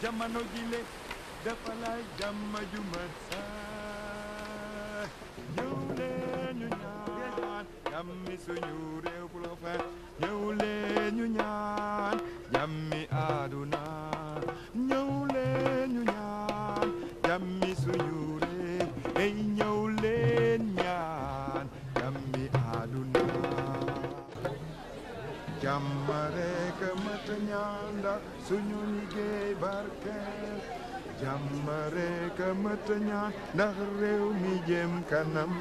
jamono jile dafa laaj jàmm ju mat sax ñëw leen ñu ñaan jàmmi suñu réew profet ñëw leen ñu ñaan jàmmi àdduna ñëw leen ñu ñaan jàmmi suñu réew ey ñëw leen ñaan jàmmi àdduna jàmm rekk mat ñaan ndax suñu liggéey barkeel jàmm rekk mat ñaan ndax réew mi jëm kanam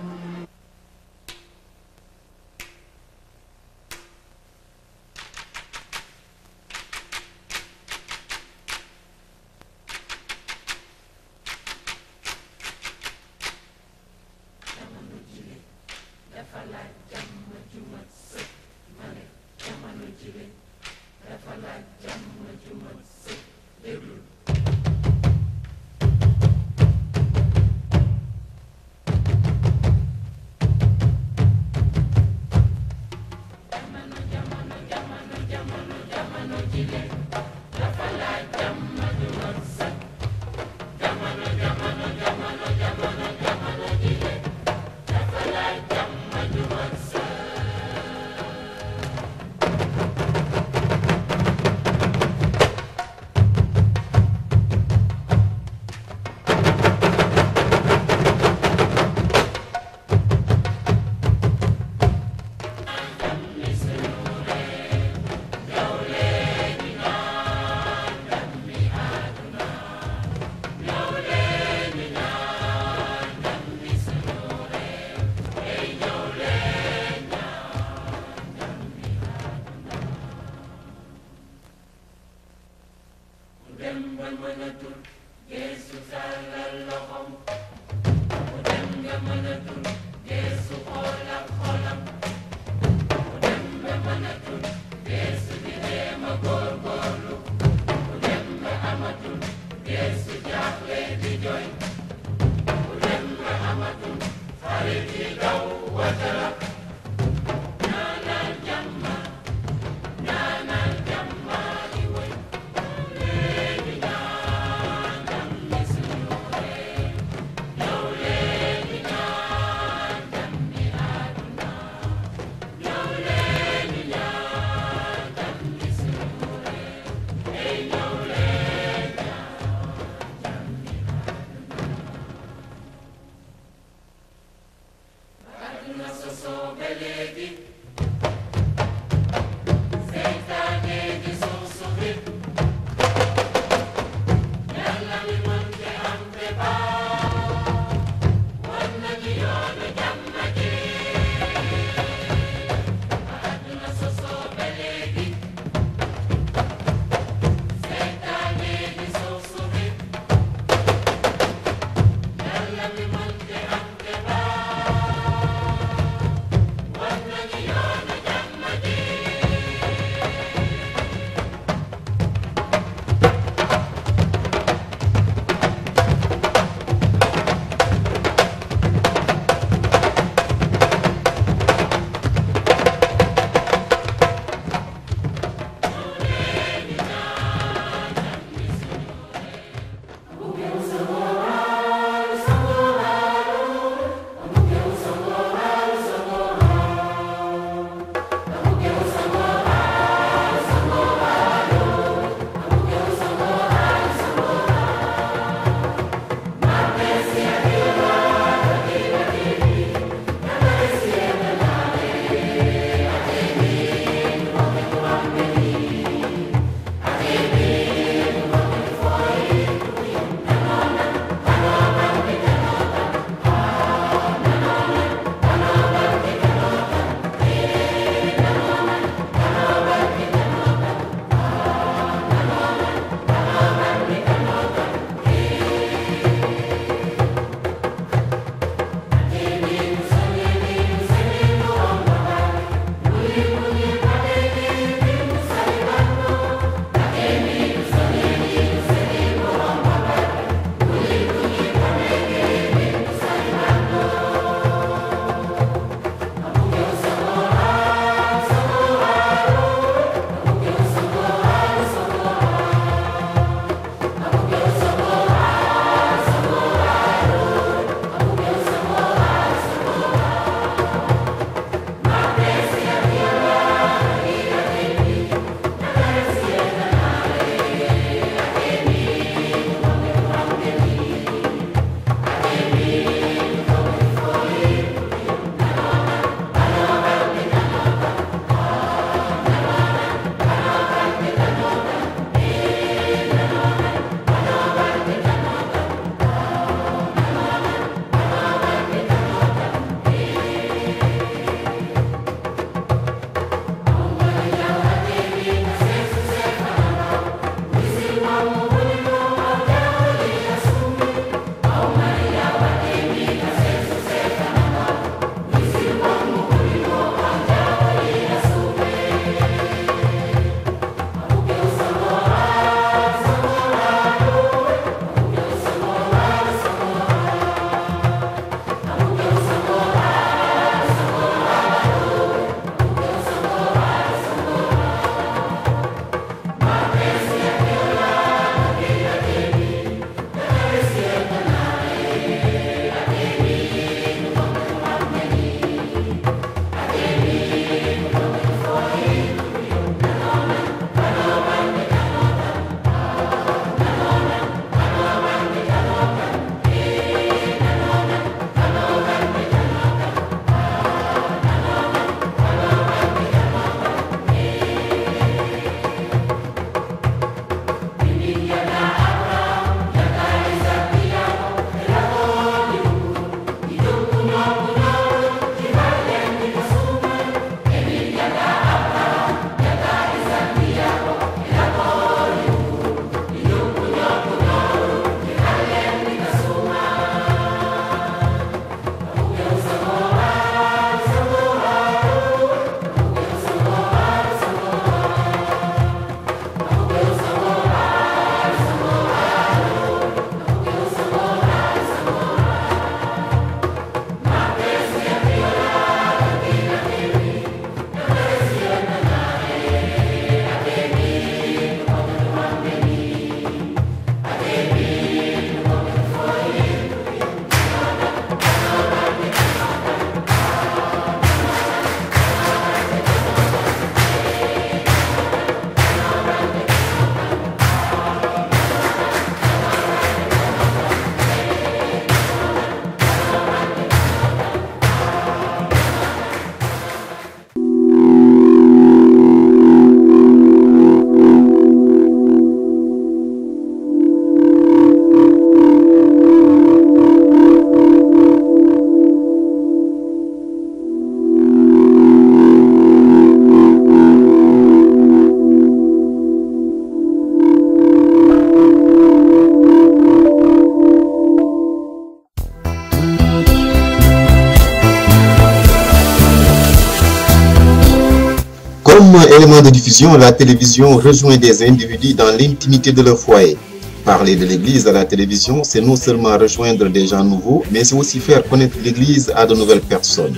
Comme élément de diffusion, la télévision rejoint des individus dans l'intimité de leur foyer. Parler de l'Église à la télévision, c'est non seulement rejoindre des gens nouveaux, mais c'est aussi faire connaître l'Église à de nouvelles personnes.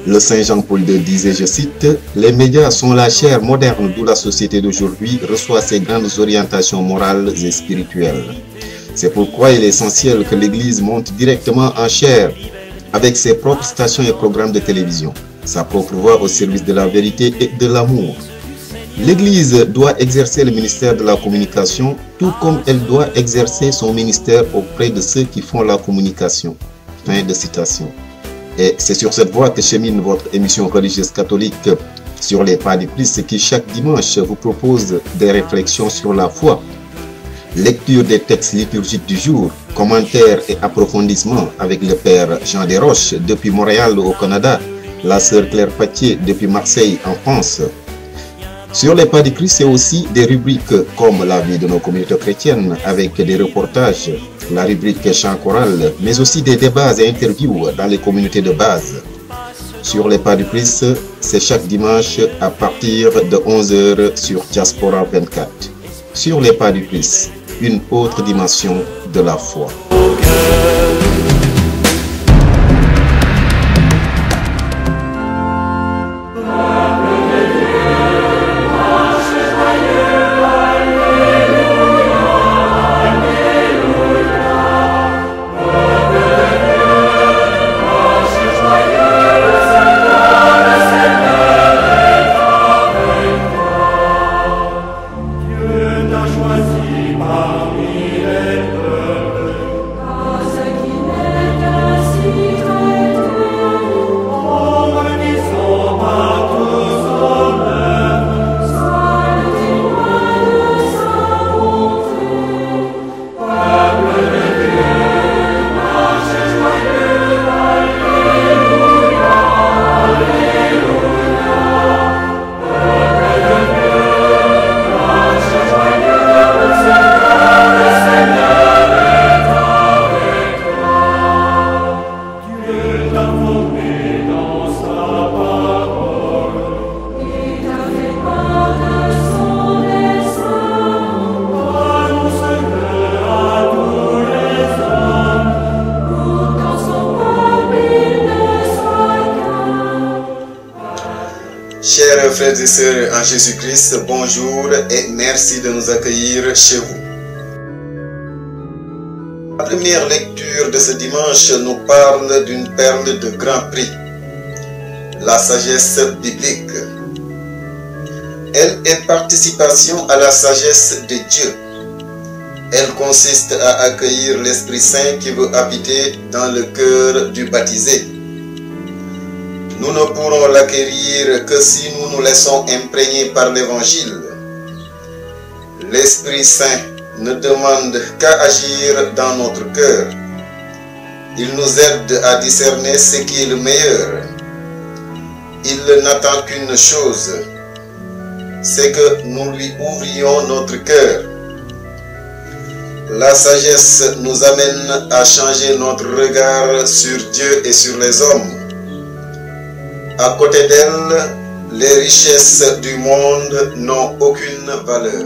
Le Saint Jean-Paul II disait, je cite, « Les médias sont la chair moderne d'où la société d'aujourd'hui reçoit ses grandes orientations morales et spirituelles. C'est pourquoi il est essentiel que l'Église monte directement en chair avec ses propres stations et programmes de télévision, sa propre voix au service de la vérité et de l'amour. L'Église doit exercer le ministère de la communication tout comme elle doit exercer son ministère auprès de ceux qui font la communication. » Fin de citation. Et c'est sur cette voie que chemine votre émission religieuse catholique sur les pas du Christ qui chaque dimanche vous propose des réflexions sur la foi, lecture des textes liturgiques du jour, commentaires et approfondissements avec le Père Jean Desroches depuis Montréal au Canada, la sœur Claire Patier depuis Marseille en France. Sur les pas du Christ, c'est aussi des rubriques comme la vie de nos communautés chrétiennes avec des reportages, la rubrique chant choral, mais aussi des débats et interviews dans les communautés de base. Sur les pas du Christ, c'est chaque dimanche à partir de 11h sur Diaspora 24. Sur les pas du Christ, une autre dimension de la foi. Chers frères et sœurs en Jésus-Christ, bonjour et merci de nous accueillir chez vous. La première lecture de ce dimanche nous parle d'une perle de grand prix, la sagesse biblique. Elle est participation à la sagesse de Dieu. Elle consiste à accueillir l'Esprit Saint qui veut habiter dans le cœur du baptisé. Nous ne pourrons l'acquérir que si nous nous laissons imprégner par l'Évangile. L'Esprit Saint ne demande qu'à agir dans notre cœur. Il nous aide à discerner ce qui est le meilleur. Il n'attend qu'une chose, c'est que nous lui ouvrions notre cœur. La sagesse nous amène à changer notre regard sur Dieu et sur les hommes. À côté d'elle, les richesses du monde n'ont aucune valeur.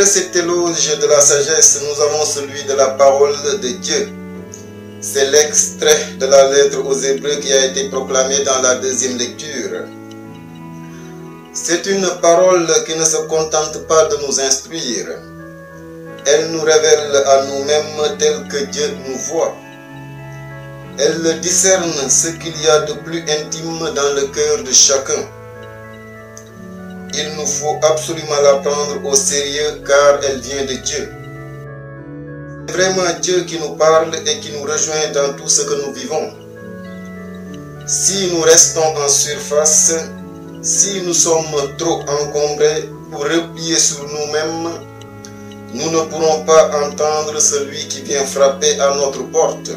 cet éloge de la sagesse, nous avons celui de la parole de Dieu. C'est l'extrait de la lettre aux Hébreux qui a été proclamé dans la deuxième lecture. C'est une parole qui ne se contente pas de nous instruire. Elle nous révèle à nous-mêmes tel que Dieu nous voit. Elle discerne ce qu'il y a de plus intime dans le cœur de chacun. Il nous faut absolument la prendre au sérieux car elle vient de Dieu. C'est vraiment Dieu qui nous parle et qui nous rejoint dans tout ce que nous vivons. Si nous restons en surface, si nous sommes trop encombrés ou repliés sur nous-mêmes, nous ne pourrons pas entendre celui qui vient frapper à notre porte.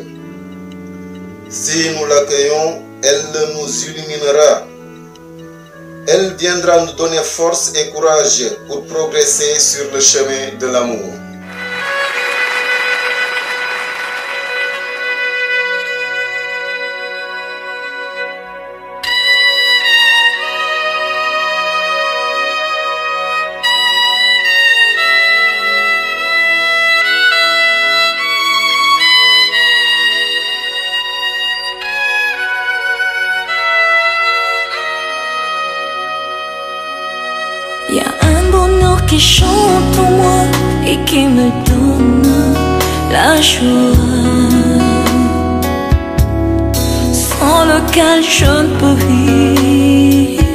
Si nous l'accueillons, elle nous illuminera. Elle viendra nous donner force et courage pour progresser sur le chemin de l'amour. Y a un bonheur qui chante en moi et qui me donne la joie, sans lequel je ne peux vivre,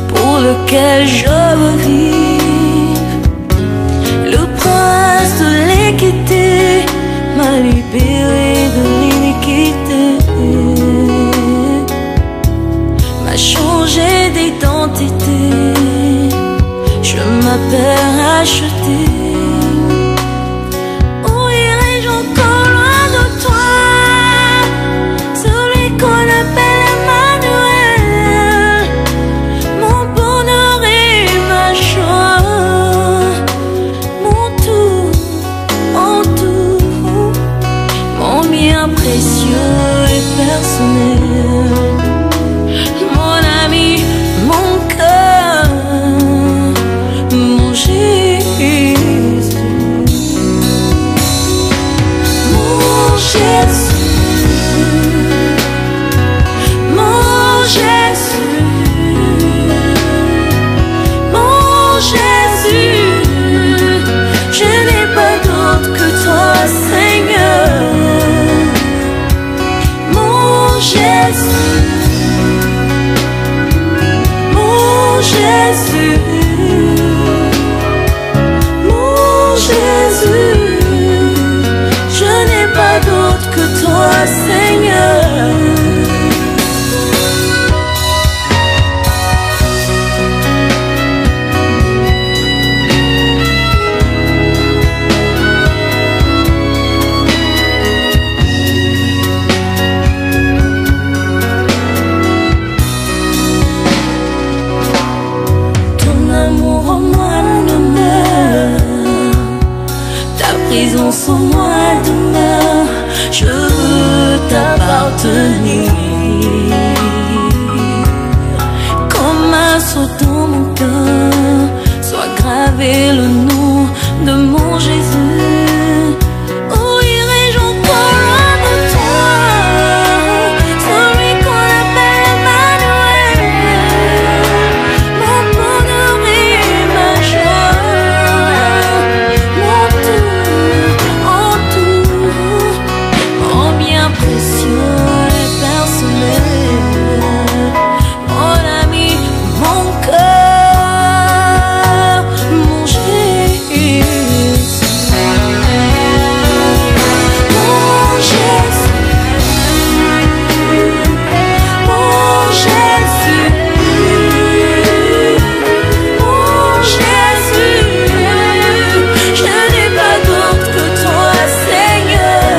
pour lequel je veux vivre. Le prince de l'équité m'a libéré de l'iniquité, m'a changé d'identité. Je m'appelle racheté. Où irai-je encore loin de toi, celui qu'on appelle Emmanuel, mon bonheur et ma joie, mon tout, mon bien précieux et personnel, mon ami, mon cœur, mon Jésus, mon Jésus, mon Jésus, mon Jésus, je n'ai pas d'autre que toi, Seigneur, mon Jésus, mon Jésus. Jésus, je n'ai pas d'autre que toi, Seigneur. Ton amour en moi ne meurt, prison sans moi demeure, je veux t'appartenir. Comme un sceau dans mon cœur, soit gravé le nom de mon Jésus. Où irai-je encore loin de toi, celui qu'on appelle Emmanuel, mon bonheur et ma joie, mon précieux et personnel, mon ami, mon cœur, mon Jésus, mon Jésus, mon Jésus, mon Jésus, je n'ai pas d'autre que toi, Seigneur.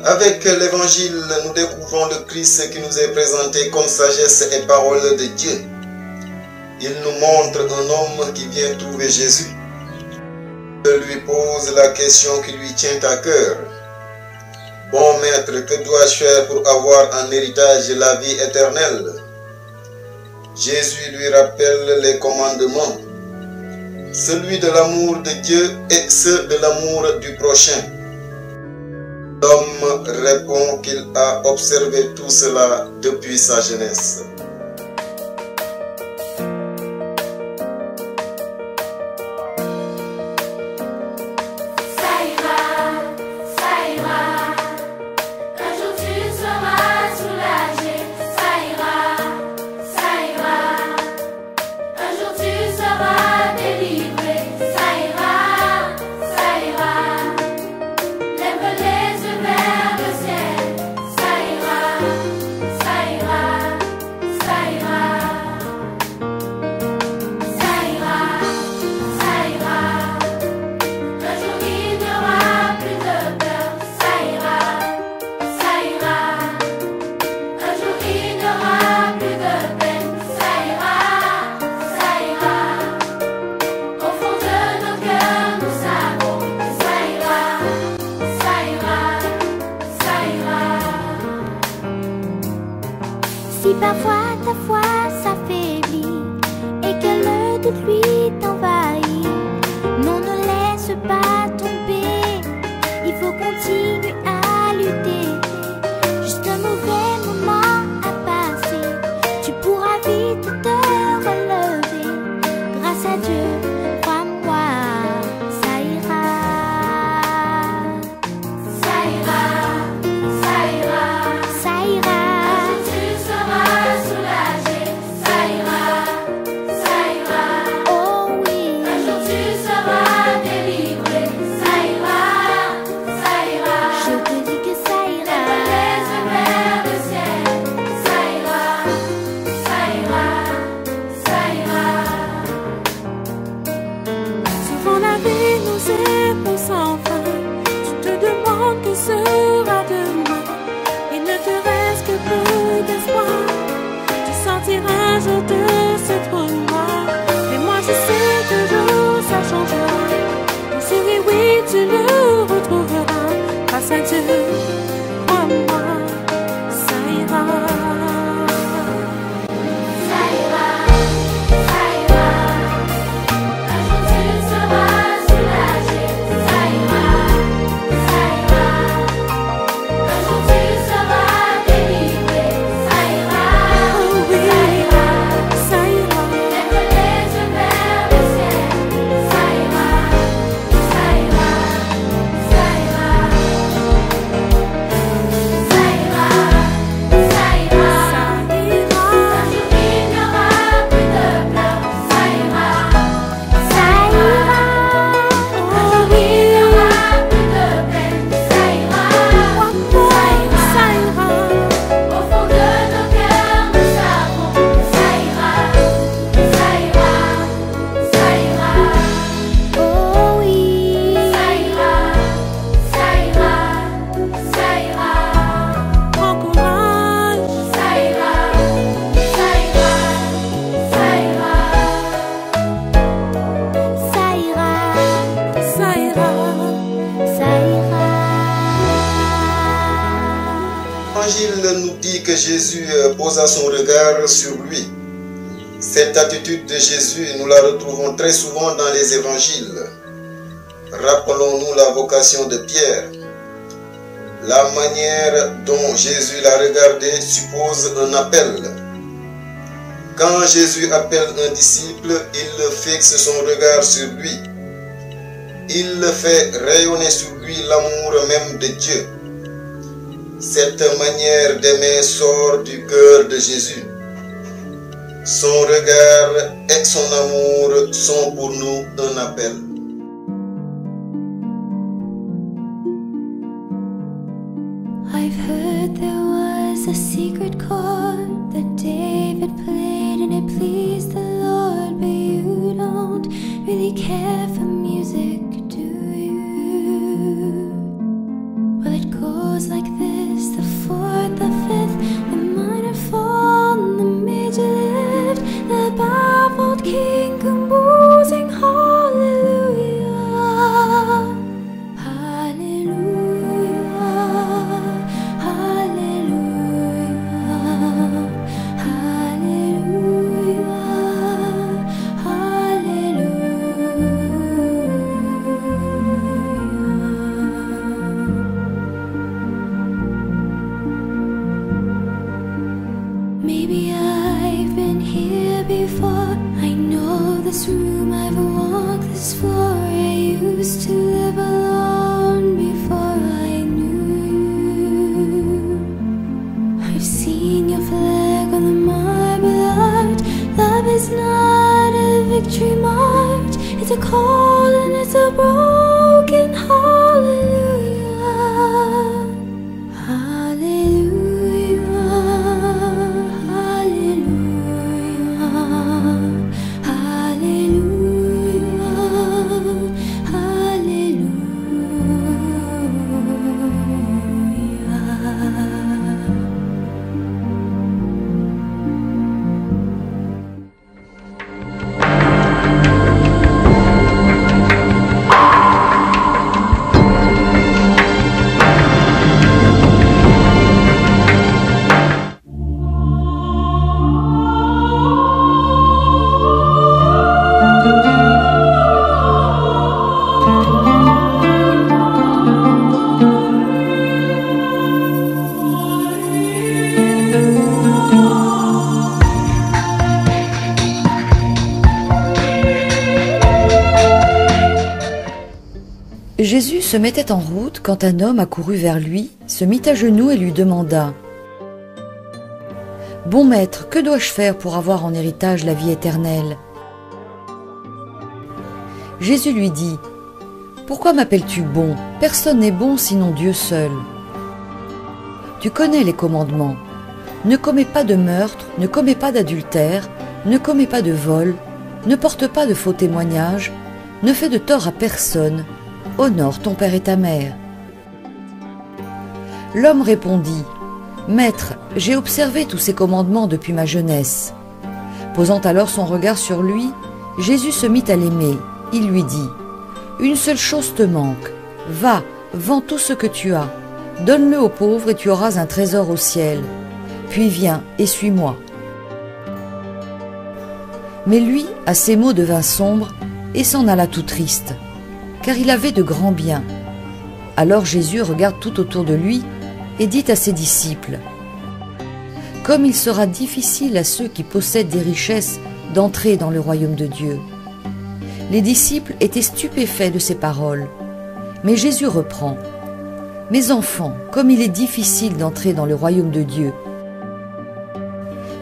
Avec l'évangile, nous découvrons le Christ qui nous est présenté comme sagesse et parole de Dieu. Il nous montre un homme qui vient trouver Jésus. Il lui pose la question qui lui tient à cœur. Bon maître, que dois-je faire pour avoir en héritage la vie éternelle? Jésus lui rappelle les commandements, celui de l'amour de Dieu et ceux de l'amour du prochain. L'homme répond qu'il a observé tout cela depuis sa jeunesse. Si parfois ta foi s'affaiblit et que le doute lui t'envahit, non, ne laisse pas tomber, il faut continuer à lutter. Juste un mauvais moment à passer, tu pourras vite te relever. Grâce à Dieu, crois-moi, ça ira. Ça ira, ça ira, ça ira. Sans fin, tu te demandes que sera demain. Il ne te reste que peu d'espoir. Tu sentiras un jour de ce trou noir. Mais moi je sais qu'un jour ça changera. Ton sourire, oui, tu le retrouveras. Grâce à Dieu, crois-moi, ça ira. L'Évangile nous dit que Jésus posa son regard sur lui. Cette attitude de Jésus, nous la retrouvons très souvent dans les évangiles. Rappelons-nous la vocation de Pierre. La manière dont Jésus l'a regardé suppose un appel. Quand Jésus appelle un disciple, il fixe son regard sur lui. Il fait rayonner sur lui l'amour même de Dieu. Cette manière d'aimer sort du cœur de Jésus. Son regard et son amour sont pour nous un appel. I've heard there was a secret chord that David played and it pleased the Lord, but you don't really care for music, do you? Well, it goes like this: the fourth, the fifth, the minor fall, and the major lift, the baffled king composing hallelujah, hallelujah, hallelujah, hallelujah. used to live alone before I knew you. I've seen your flag on the marble art. Love is not a victory march. It's a call and it's a broken hallelujah. Hallelujah. Hallelujah. Hallelujah. Hallelujah. Jésus se mettait en route quand un homme accourut vers lui, se mit à genoux et lui demanda « Bon maître, que dois-je faire pour avoir en héritage la vie éternelle ?» Jésus lui dit « Pourquoi m'appelles-tu bon? Personne n'est bon sinon Dieu seul. Tu connais les commandements. Ne commets pas de meurtre, ne commets pas d'adultère, ne commets pas de vol, ne porte pas de faux témoignages, ne fais de tort à personne. Honore ton père et ta mère. » L'homme répondit « Maître, j'ai observé tous ces commandements depuis ma jeunesse. » Posant alors son regard sur lui, Jésus se mit à l'aimer. Il lui dit « Une seule chose te manque. Va, vends tout ce que tu as. Donne-le aux pauvres et tu auras un trésor au ciel. Puis viens et suis-moi. » Mais lui, à ces mots, devint sombre et s'en alla tout triste, car il avait de grands biens. Alors Jésus regarde tout autour de lui et dit à ses disciples « Comme il sera difficile à ceux qui possèdent des richesses d'entrer dans le royaume de Dieu. » Les disciples étaient stupéfaits de ces paroles. Mais Jésus reprend « Mes enfants, comme il est difficile d'entrer dans le royaume de Dieu.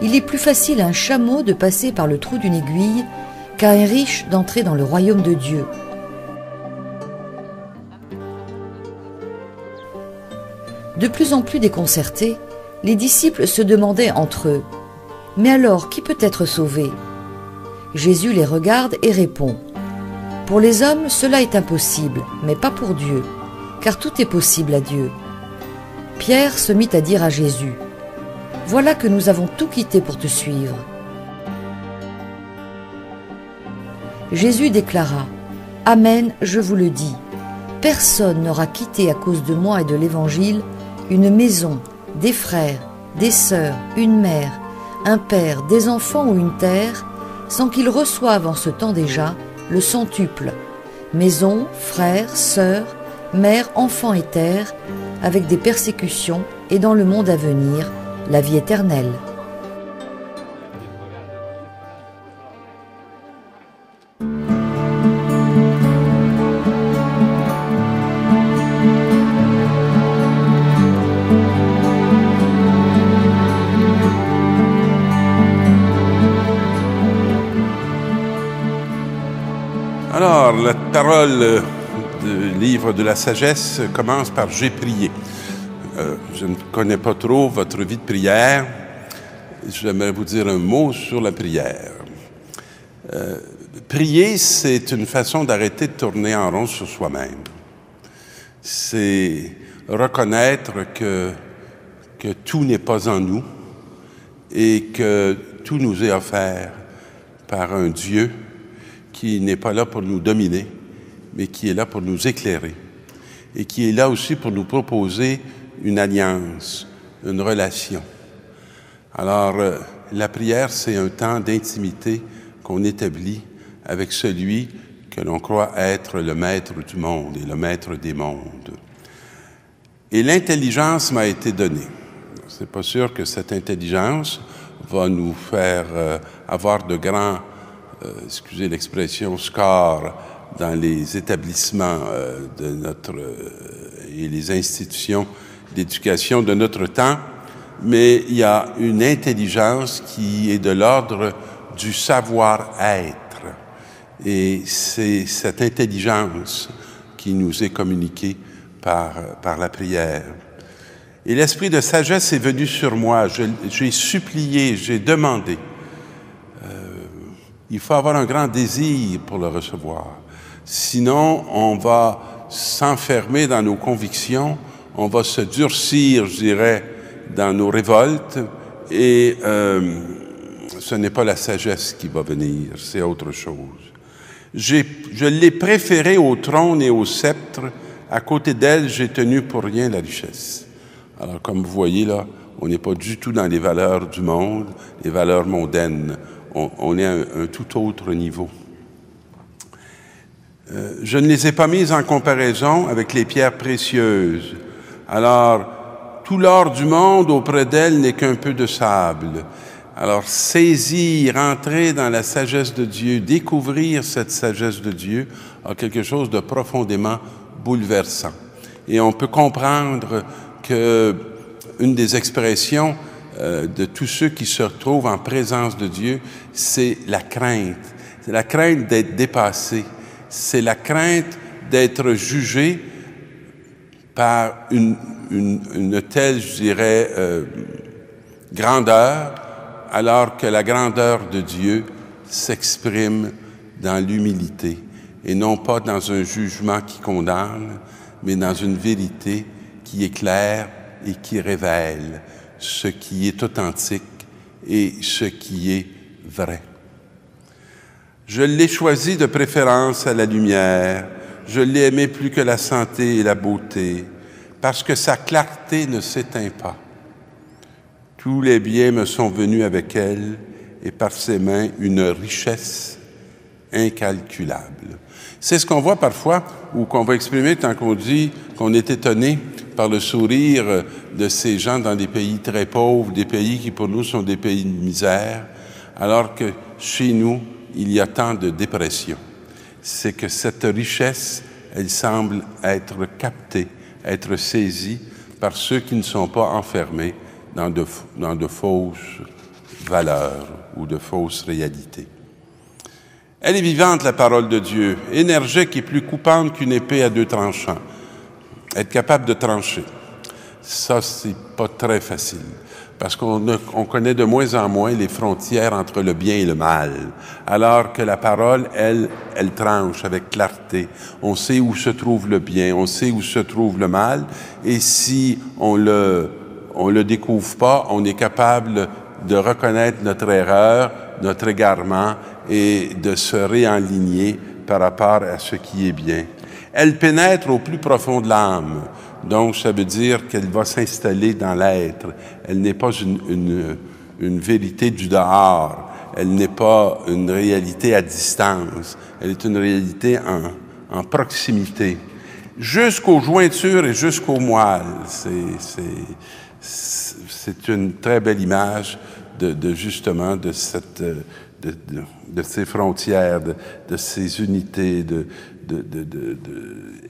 Il est plus facile à un chameau de passer par le trou d'une aiguille qu'à un riche d'entrer dans le royaume de Dieu. » De plus en plus déconcertés, les disciples se demandaient entre eux « Mais alors, qui peut être sauvé ?» Jésus les regarde et répond « Pour les hommes, cela est impossible, mais pas pour Dieu, car tout est possible à Dieu. » Pierre se mit à dire à Jésus « Voilà que nous avons tout quitté pour te suivre. » Jésus déclara « Amen, je vous le dis, personne n'aura quitté à cause de moi et de l'Évangile une maison, des frères, des sœurs, une mère, un père, des enfants ou une terre, sans qu'il reçoive en ce temps déjà le centuple, maison, frères, sœurs, mère, enfants et terre, avec des persécutions et dans le monde à venir, la vie éternelle. » Alors, la parole du livre de la sagesse commence par « J'ai prié ». Je ne connais pas trop votre vie de prière. J'aimerais vous dire un mot sur la prière. Prier, c'est une façon d'arrêter de tourner en rond sur soi-même. C'est reconnaître que tout n'est pas en nous et que tout nous est offert par un Dieu qui n'est pas là pour nous dominer, mais qui est là pour nous éclairer et qui est là aussi pour nous proposer une alliance, une relation. Alors, la prière, c'est un temps d'intimité qu'on établit avec celui que l'on croit être le maître du monde et le maître des mondes. Et l'intelligence m'a été donnée. C'est pas sûr que cette intelligence va nous faire avoir de grands, excusez l'expression, scores dans les établissements et les institutions d'éducation de notre temps, mais il y a une intelligence qui est de l'ordre du savoir-être. Et c'est cette intelligence qui nous est communiquée par la prière. Et l'esprit de sagesse est venu sur moi. J'ai supplié, j'ai demandé. Il faut avoir un grand désir pour le recevoir. Sinon, on va s'enfermer dans nos convictions, on va se durcir, je dirais, dans nos révoltes, et ce n'est pas la sagesse qui va venir, c'est autre chose. Je l'ai préférée au trône et au sceptre. À côté d'elle, j'ai tenu pour rien la richesse. Alors, comme vous voyez là, on n'est pas du tout dans les valeurs du monde, les valeurs mondaines. On est à un tout autre niveau. Je ne les ai pas mises en comparaison avec les pierres précieuses. Alors, tout l'or du monde auprès d'elle n'est qu'un peu de sable. Alors, saisir, entrer dans la sagesse de Dieu, découvrir cette sagesse de Dieu a quelque chose de profondément bouleversant. Et on peut comprendre que une des expressions de tous ceux qui se retrouvent en présence de Dieu, c'est la crainte. C'est la crainte d'être dépassé. C'est la crainte d'être jugé par une telle, je dirais, grandeur, alors que la grandeur de Dieu s'exprime dans l'humilité, et non pas dans un jugement qui condamne, mais dans une vérité qui éclaire et qui révèle ce qui est authentique et ce qui est vrai. Je l'ai choisi de préférence à la lumière, je l'ai aimé plus que la santé et la beauté, parce que sa clarté ne s'éteint pas. Tous les biens me sont venus avec elle, et par ses mains, une richesse incalculable. C'est ce qu'on voit parfois, ou qu'on va exprimer quand on dit qu'on est étonné par le sourire de ces gens dans des pays très pauvres, des pays qui pour nous sont des pays de misère, alors que chez nous, il y a tant de dépression. C'est que cette richesse, elle semble être captée, être saisie par ceux qui ne sont pas enfermés dans de fausses valeurs ou de fausses réalités. Elle est vivante, la parole de Dieu, énergique et plus coupante qu'une épée à deux tranchants. Être capable de trancher, ça, c'est pas très facile, parce qu'on connaît de moins en moins les frontières entre le bien et le mal, alors que la parole, elle tranche avec clarté. On sait où se trouve le bien, on sait où se trouve le mal, et si on le découvre pas, on est capable de reconnaître notre erreur, notre égarement, et de se réaligner par rapport à ce qui est bien. Elle pénètre au plus profond de l'âme, donc ça veut dire qu'elle va s'installer dans l'être. Elle n'est pas une vérité du dehors, elle n'est pas une réalité à distance, elle est une réalité en proximité, jusqu'aux jointures et jusqu'aux moelles. C'est une très belle image justement de ces frontières, de ces unités,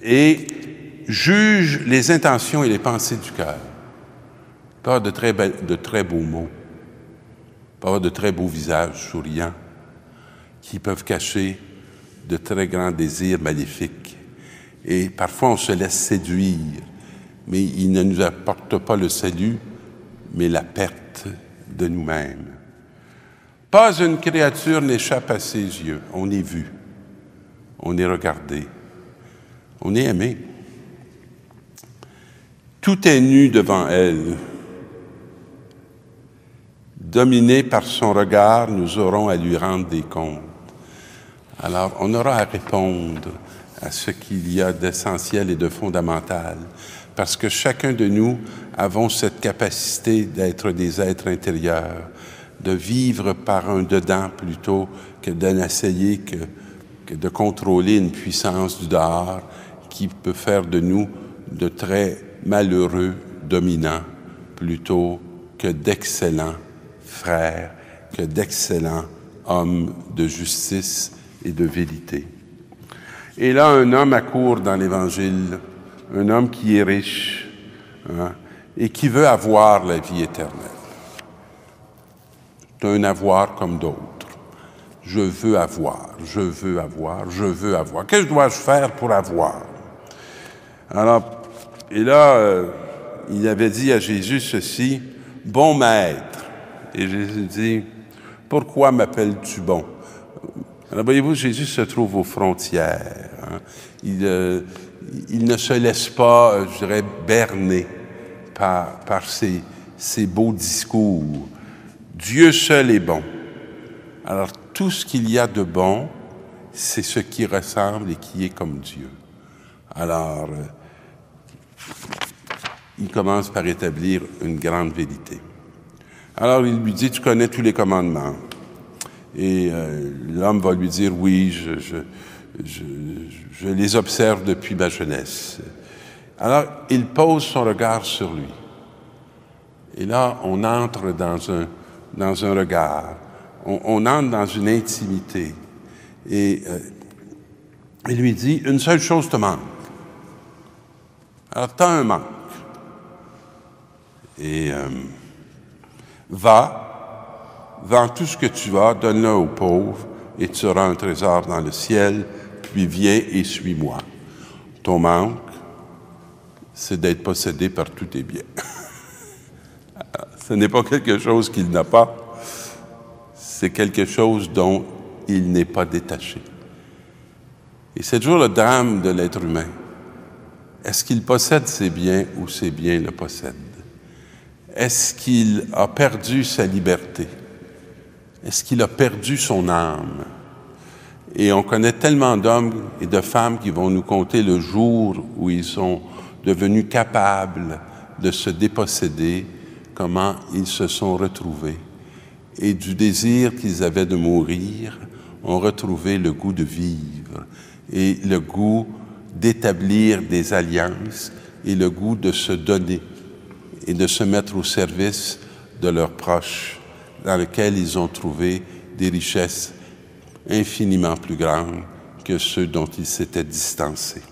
et juge les intentions et les pensées du cœur. Il peut y avoir de très beaux mots, il peut y avoir de très beaux visages souriants qui peuvent cacher de très grands désirs maléfiques. Et parfois, on se laisse séduire, mais ils ne nous apportent pas le salut, mais la perte de nous-mêmes. Pas une créature n'échappe à ses yeux. On est vu, on est regardé, on est aimé. Tout est nu devant elle. Dominés par son regard, nous aurons à lui rendre des comptes. Alors, on aura à répondre à ce qu'il y a d'essentiel et de fondamental, parce que chacun de nous avons cette capacité d'être des êtres intérieurs, de vivre par un dedans plutôt que d'essayer que de contrôler une puissance du dehors qui peut faire de nous de très malheureux dominants plutôt que d'excellents frères, que d'excellents hommes de justice et de vérité. Et là, un homme accourt dans l'Évangile, un homme qui est riche, hein, et qui veut avoir la vie éternelle. C'est un avoir comme d'autres. Je veux avoir, je veux avoir, je veux avoir. Qu'est-ce que dois-je faire pour avoir? Alors, et là, il avait dit à Jésus ceci, « Bon maître ». Et Jésus dit, « Pourquoi m'appelles-tu bon? » Alors, voyez-vous, Jésus se trouve aux frontières. Hein. Il ne se laisse pas, je dirais, berner par ses beaux discours. Dieu seul est bon. Alors, tout ce qu'il y a de bon, c'est ce qui ressemble et qui est comme Dieu. Alors, il commence par établir une grande vérité. Alors, il lui dit, tu connais tous les commandements. Et l'homme va lui dire, oui, je les observe depuis ma jeunesse. Alors, il pose son regard sur lui. Et là, on entre dans un regard. On entre dans une intimité. Et il lui dit, une seule chose te manque. Alors, tu as un manque. Et vends tout ce que tu as, donne-le aux pauvres, et tu auras un trésor dans le ciel, puis viens et suis-moi. Ton manque, c'est d'être possédé par tous tes biens. Ce n'est pas quelque chose qu'il n'a pas, c'est quelque chose dont il n'est pas détaché. Et c'est toujours le drame de l'être humain. Est-ce qu'il possède ses biens ou ses biens le possèdent? Est-ce qu'il a perdu sa liberté? Est-ce qu'il a perdu son âme? Et on connaît tellement d'hommes et de femmes qui vont nous conter le jour où ils sont devenus capables de se déposséder, comment ils se sont retrouvés. Et du désir qu'ils avaient de mourir, ont retrouvé le goût de vivre et le goût d'établir des alliances et le goût de se donner et de se mettre au service de leurs proches, dans lequel ils ont trouvé des richesses infiniment plus grandes que ceux dont ils s'étaient distancés.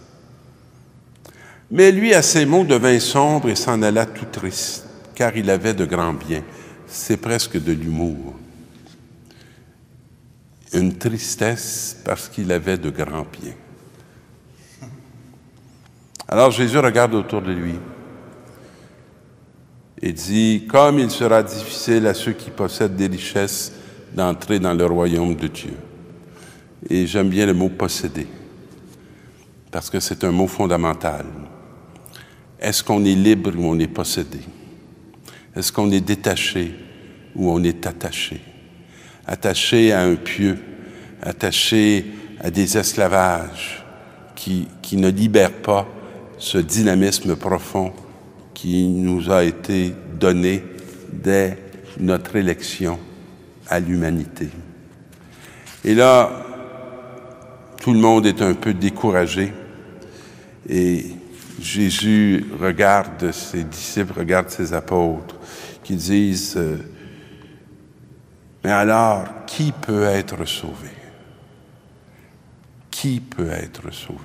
Mais lui, à ces mots, devint sombre et s'en alla tout triste, car il avait de grands biens. C'est presque de l'humour. Une tristesse parce qu'il avait de grands biens. Alors Jésus regarde autour de lui et dit, « Comme il sera difficile à ceux qui possèdent des richesses d'entrer dans le royaume de Dieu. » Et j'aime bien le mot « posséder », parce que c'est un mot fondamental. Est-ce qu'on est libre ou on est possédé? Est-ce qu'on est détaché ou on est attaché? Attaché à un pieu, attaché à des esclavages qui ne libèrent pas ce dynamisme profond qui nous a été donné dès notre élection à l'humanité. Et là, tout le monde est un peu découragé et Jésus regarde ses disciples, regarde ses apôtres qui disent « Mais alors, qui peut être sauvé? Qui peut être sauvé? »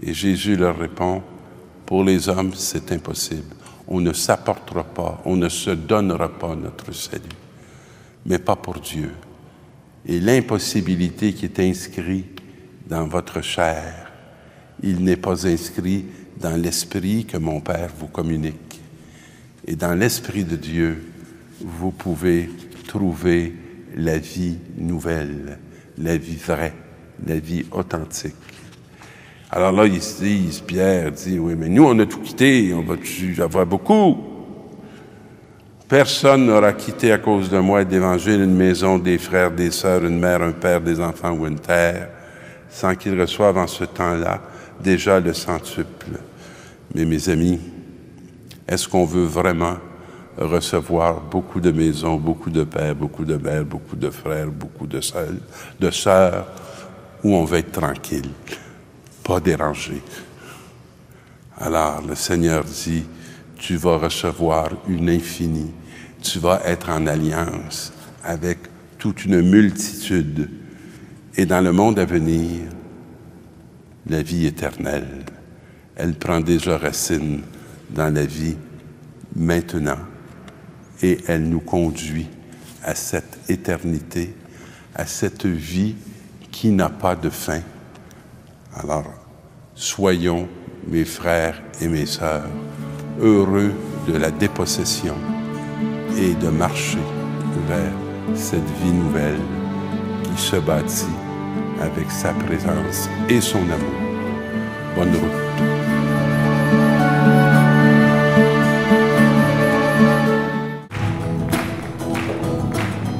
Et Jésus leur répond, « Pour les hommes, c'est impossible. On ne s'apportera pas, on ne se donnera pas notre salut, mais pas pour Dieu. Et l'impossibilité qui est inscrite dans votre chair, il n'est pas inscrit dans l'esprit que mon Père vous communique. Et dans l'esprit de Dieu, vous pouvez trouver la vie nouvelle, la vie vraie, la vie authentique. » Alors là, ils se disent, Pierre dit, « Oui, mais nous, on a tout quitté, on va-tu avoir beaucoup? Personne n'aura quitté à cause de moi et de l'Évangile une maison, des frères, des sœurs, une mère, un père, des enfants ou une terre, sans qu'ils reçoivent en ce temps-là déjà le centuple. » Mais mes amis, est-ce qu'on veut vraiment recevoir beaucoup de maisons, beaucoup de pères, beaucoup de mères, beaucoup de frères, beaucoup de sœurs, où on va être tranquille, pas dérangé? Alors le Seigneur dit, tu vas recevoir une infinie, tu vas être en alliance avec toute une multitude. Et dans le monde à venir, la vie éternelle. Elle prend déjà racine dans la vie maintenant et elle nous conduit à cette éternité, à cette vie qui n'a pas de fin. Alors, soyons, mes frères et mes sœurs, heureux de la dépossession et de marcher vers cette vie nouvelle qui se bâtit avec sa présence et son amour. Bonne route.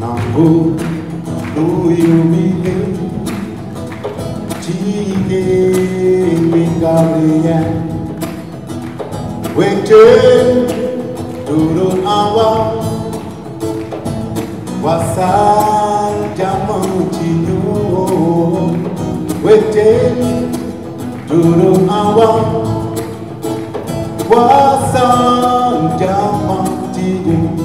Nango, Louis-Miguel, Tige, Mingaria, Wete, Turo Awa, Wasal Jamontino, Wete, Turo Awa, Wasal Jamontino.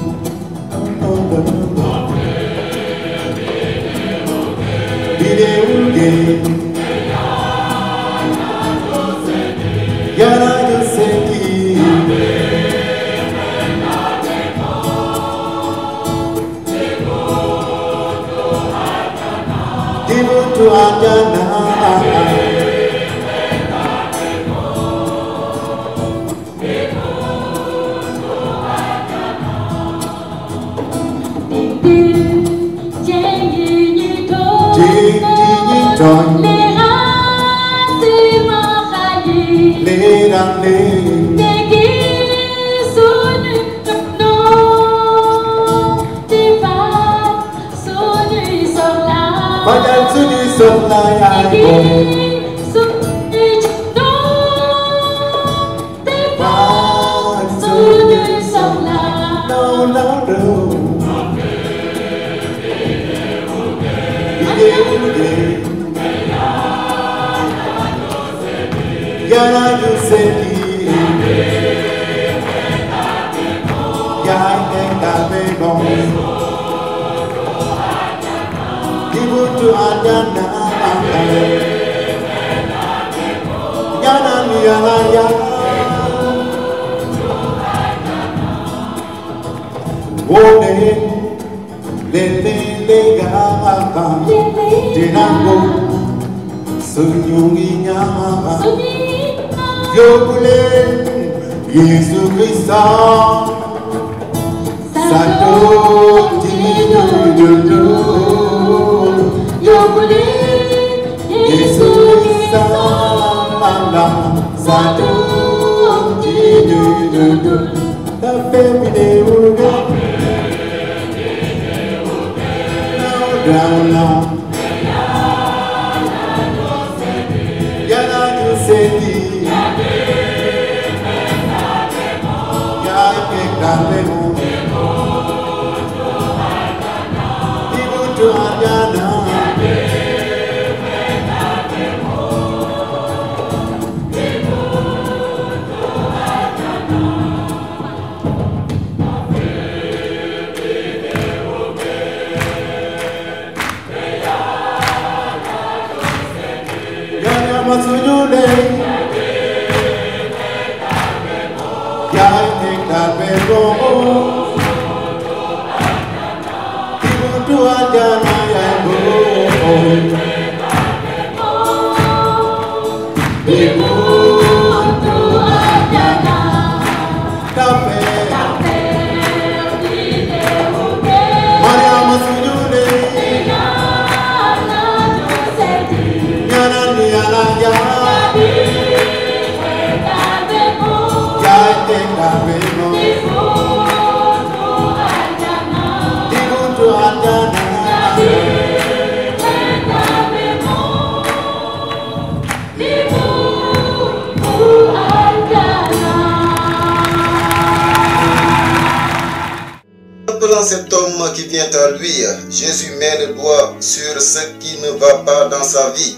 Cet homme qui vient à lui, Jésus met le doigt sur ce qui ne va pas dans sa vie.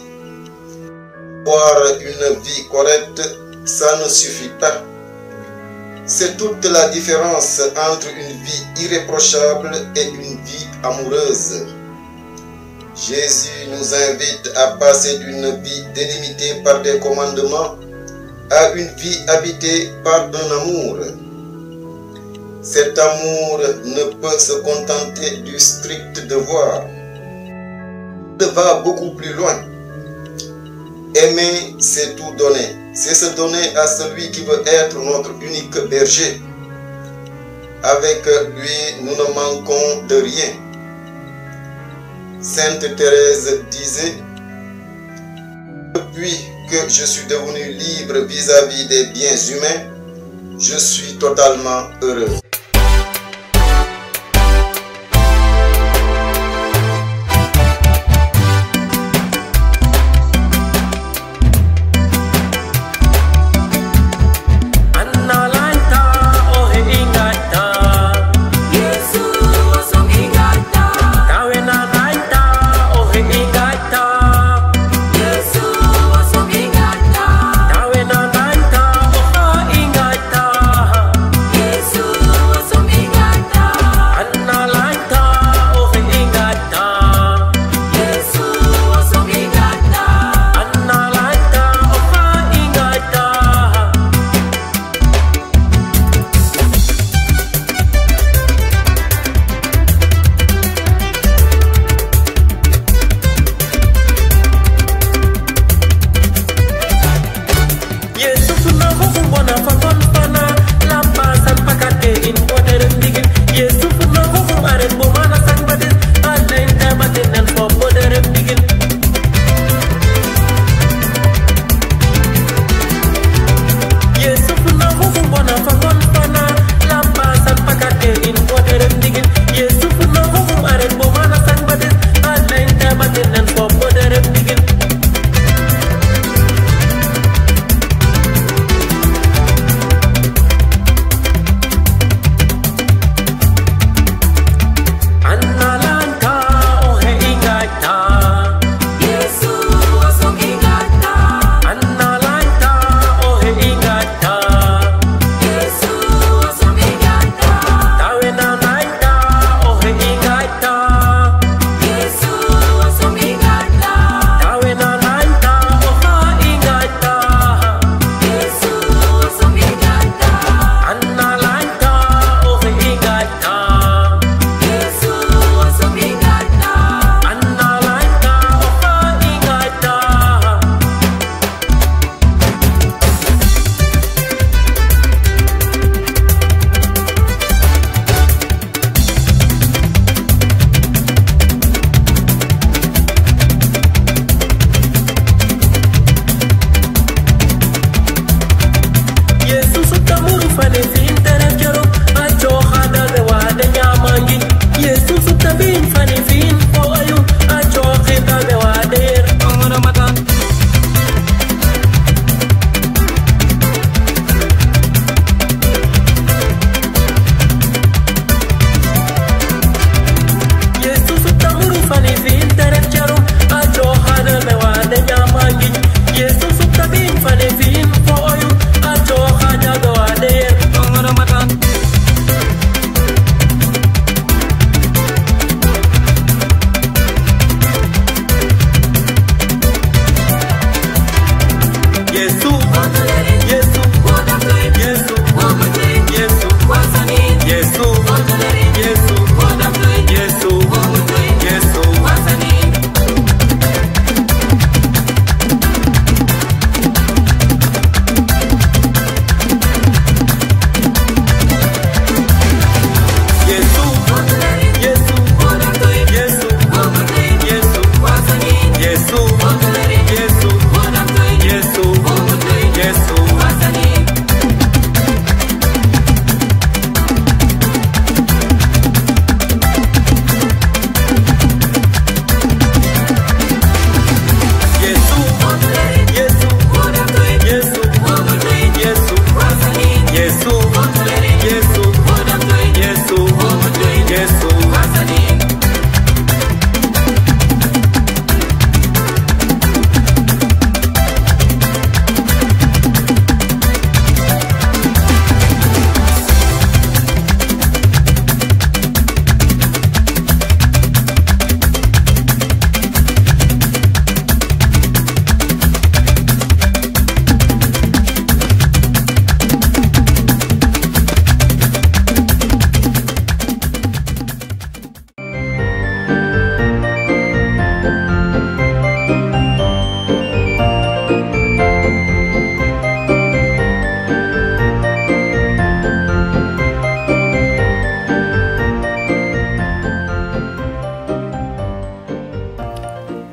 Avoir une vie correcte, ça ne suffit pas. C'est toute la différence entre une vie irréprochable et une vie amoureuse. Jésus nous invite à passer d'une vie délimitée par des commandements à une vie habitée par un amour. Cet amour ne peut se contenter du strict devoir. Il va beaucoup plus loin. Aimer, c'est tout donner. C'est se donner à celui qui veut être notre unique berger. Avec lui, nous ne manquons de rien. Sainte Thérèse disait: depuis que je suis devenu libre vis-à-vis des biens humains, je suis totalement heureux. Yesu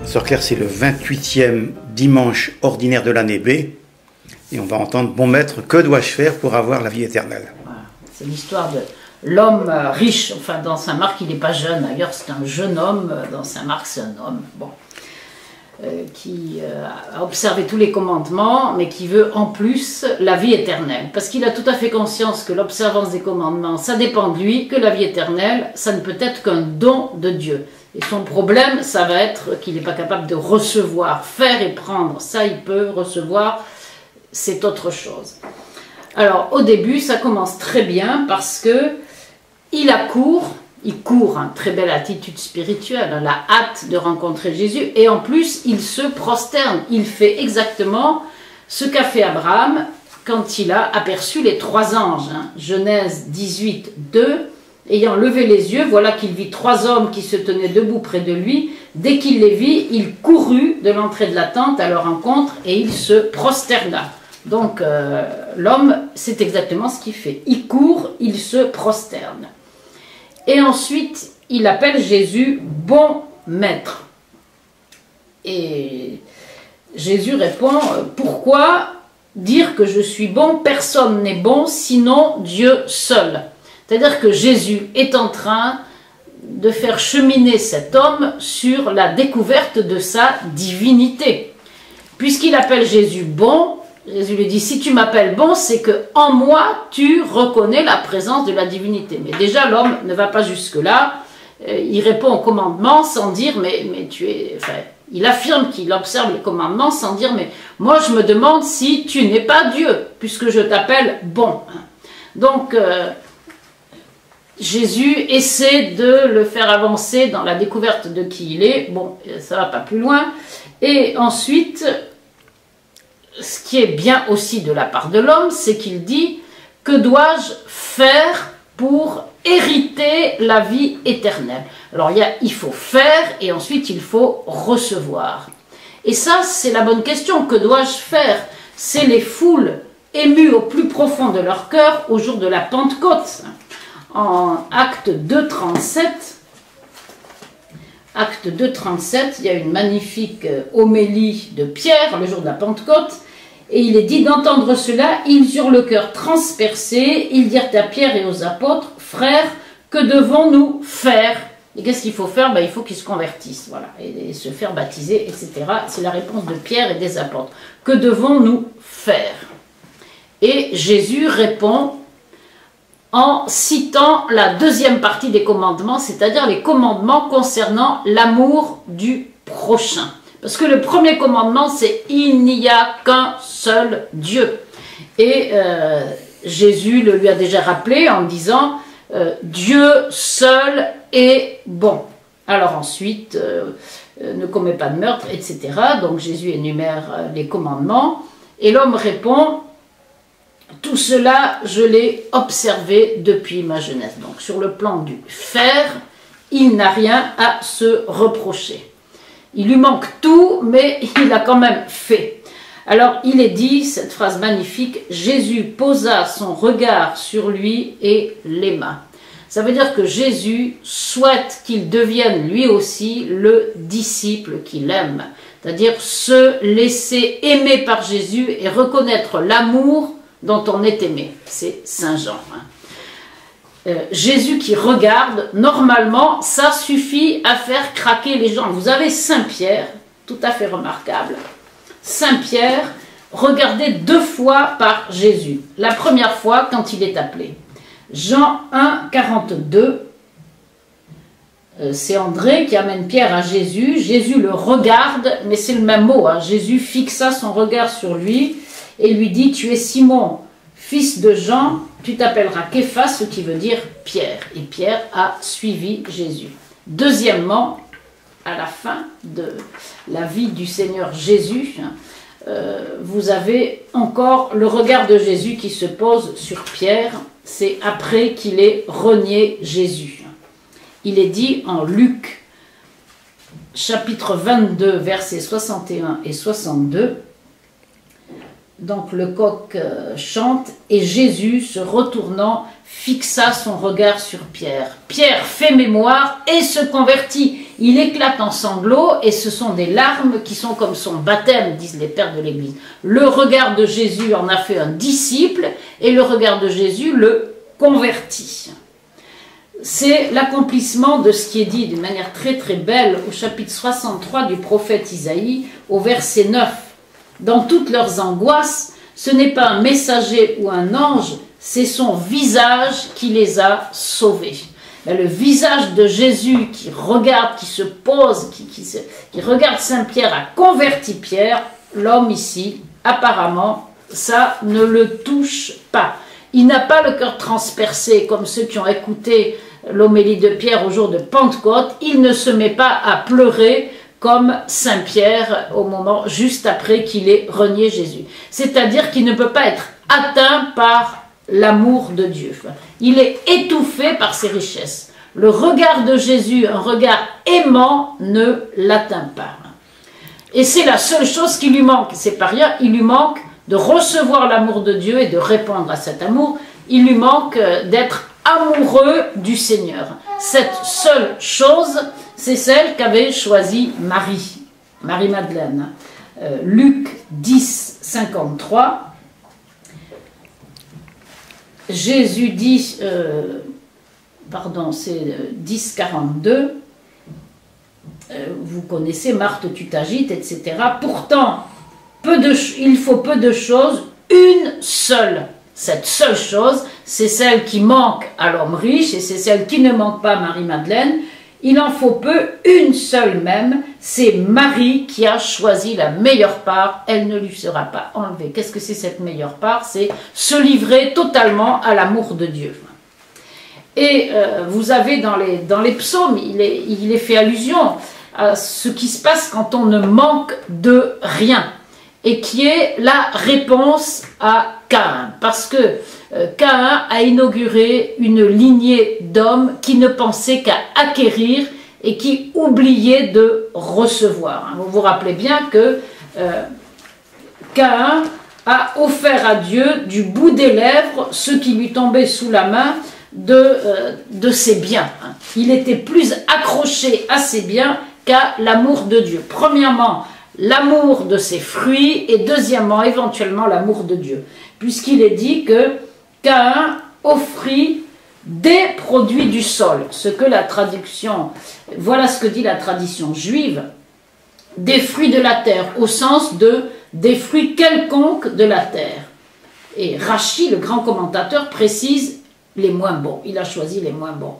Sœur Claire, c'est le 28e dimanche ordinaire de l'année B. Et on va entendre, bon maître, que dois-je faire pour avoir la vie éternelle? Voilà. C'est l'histoire de l'homme riche. Enfin, dans Saint-Marc, il n'est pas jeune. D'ailleurs, c'est un jeune homme. Dans Saint-Marc, c'est un homme. Bon. Qui a observé tous les commandements, mais qui veut en plus la vie éternelle. Parce qu'il a tout à fait conscience que l'observance des commandements, ça dépend de lui, que la vie éternelle, ça ne peut être qu'un don de Dieu. Et son problème, ça va être qu'il n'est pas capable de recevoir, faire et prendre. Ça, il peut recevoir, c'est autre chose. Alors, au début, ça commence très bien parce que il accourt. Il court, hein, très belle attitude spirituelle, hein, la hâte de rencontrer Jésus, et en plus, il se prosterne. Il fait exactement ce qu'a fait Abraham quand il a aperçu les 3 anges. Hein. Genèse 18, 2, ayant levé les yeux, voilà qu'il vit 3 hommes qui se tenaient debout près de lui. Dès qu'il les vit, il courut de l'entrée de la tente à leur rencontre et il se prosterna. Donc, l'homme, c'est exactement ce qu'il fait. Il court, il se prosterne. Et ensuite, il appelle Jésus « bon maître ». Et Jésus répond « pourquoi dire que je suis bon? Personne n'est bon, sinon Dieu seul ». C'est-à-dire que Jésus est en train de faire cheminer cet homme sur la découverte de sa divinité. Puisqu'il appelle Jésus « bon », Jésus lui dit, si tu m'appelles bon, c'est que en moi, tu reconnais la présence de la divinité. Mais déjà, l'homme ne va pas jusque-là. Il répond au commandement sans dire, mais tu es... Enfin, il affirme qu'il observe les commandements sans dire, mais moi, je me demande si tu n'es pas Dieu, puisque je t'appelle bon. Donc, Jésus essaie de le faire avancer dans la découverte de qui il est. Bon, ça ne va pas plus loin. Et ensuite... ce qui est bien aussi de la part de l'homme, c'est qu'il dit « Que dois-je faire pour hériter la vie éternelle ?» Alors il faut faire et ensuite il faut recevoir. Et ça, c'est la bonne question. Que dois-je faire? C'est les foules émues au plus profond de leur cœur au jour de la Pentecôte. En Acte 2:37, Acte 2:37, il y a une magnifique homélie de Pierre le jour de la Pentecôte. Et il est dit d'entendre cela, ils eurent le cœur transpercé, ils dirent à Pierre et aux apôtres, frères, que devons-nous faire? Et qu'est-ce qu'il faut faire? Il faut qu'ils se convertissent, voilà, et se faire baptiser, etc. C'est la réponse de Pierre et des apôtres. Que devons-nous faire? Et Jésus répond en citant la deuxième partie des commandements, c'est-à-dire les commandements concernant l'amour du prochain. Parce que le premier commandement, c'est « il n'y a qu'un seul Dieu ». Et Jésus le lui a déjà rappelé en disant « Dieu seul est bon ». Alors ensuite, ne commets pas de meurtre, etc. Donc Jésus énumère les commandements. Et l'homme répond « Tout cela, je l'ai observé depuis ma jeunesse ». Donc sur le plan du faire, il n'a rien à se reprocher. Il lui manque tout, mais il a quand même fait. Alors, il est dit, cette phrase magnifique, Jésus posa son regard sur lui et l'aima. Ça veut dire que Jésus souhaite qu'il devienne lui aussi le disciple qu'il aime. C'est-à-dire se laisser aimer par Jésus et reconnaître l'amour dont on est aimé. C'est Saint Jean. Jésus qui regarde, normalement, ça suffit à faire craquer les gens. Vous avez Saint Pierre, tout à fait remarquable. Saint Pierre, regardé 2 fois par Jésus. La première fois, quand il est appelé. Jean 1, 42, c'est André qui amène Pierre à Jésus. Jésus le regarde, mais c'est le même mot. Jésus fixa son regard sur lui et lui dit, tu es Simon, fils de Jean, tu t'appelleras Képhas, ce qui veut dire Pierre. Et Pierre a suivi Jésus. Deuxièmement, à la fin de la vie du Seigneur Jésus, vous avez encore le regard de Jésus qui se pose sur Pierre. C'est après qu'il ait renié Jésus. Il est dit en Luc, chapitre 22, versets 61 et 62, donc le coq chante, et Jésus, se retournant, fixa son regard sur Pierre. Pierre fait mémoire et se convertit. il éclate en sanglots et ce sont des larmes qui sont comme son baptême, disent les pères de l'Église. Le regard de Jésus en a fait un disciple et le regard de Jésus le convertit. C'est l'accomplissement de ce qui est dit d'une manière très très belle au chapitre 63 du prophète Isaïe, au verset 9. Dans toutes leurs angoisses, ce n'est pas un messager ou un ange, c'est son visage qui les a sauvés. Le visage de Jésus qui regarde, qui se pose, qui regarde Saint-Pierre a converti Pierre. L'homme ici, apparemment, ça ne le touche pas. Il n'a pas le cœur transpercé comme ceux qui ont écouté l'homélie de Pierre au jour de Pentecôte. Il ne se met pas à pleurer comme Saint-Pierre au moment juste après qu'il ait renié Jésus. C'est-à-dire qu'il ne peut pas être atteint par l'amour de Dieu. Il est étouffé par ses richesses. Le regard de Jésus, un regard aimant, ne l'atteint pas. Et c'est la seule chose qui lui manque. C'est pas rien, il lui manque de recevoir l'amour de Dieu et de répondre à cet amour. Il lui manque d'être amoureux du Seigneur. Cette seule chose, c'est celle qu'avait choisie Marie-Madeleine. Luc 10, 53. Jésus dit, c'est 10, 42. Vous connaissez, Marthe, tu t'agites, etc. Pourtant, il faut peu de choses, une seule. Cette seule chose, c'est celle qui manque à l'homme riche et c'est celle qui ne manque pas à Marie-Madeleine. Il en faut peu, une seule même, c'est Marie qui a choisi la meilleure part, elle ne lui sera pas enlevée. Qu'est-ce que c'est cette meilleure part? C'est se livrer totalement à l'amour de Dieu. Et vous avez dans les psaumes, il est fait allusion à ce qui se passe quand on ne manque de rien, et qui est la réponse à Caïn, parce que Caïn a inauguré une lignée d'hommes qui ne pensaient qu'à acquérir et qui oubliaient de recevoir. Vous vous rappelez bien que Caïn a offert à Dieu du bout des lèvres ce qui lui tombait sous la main de ses biens. Il était plus accroché à ses biens qu'à l'amour de Dieu. Premièrement, l'amour de ses fruits et deuxièmement, éventuellement, l'amour de Dieu. Puisqu'il est dit que Caïn offrit des produits du sol. Voilà ce que dit la tradition juive, des fruits de la terre, au sens de des fruits quelconques de la terre. Et Rachi, le grand commentateur, précise les moins bons. Il a choisi les moins bons.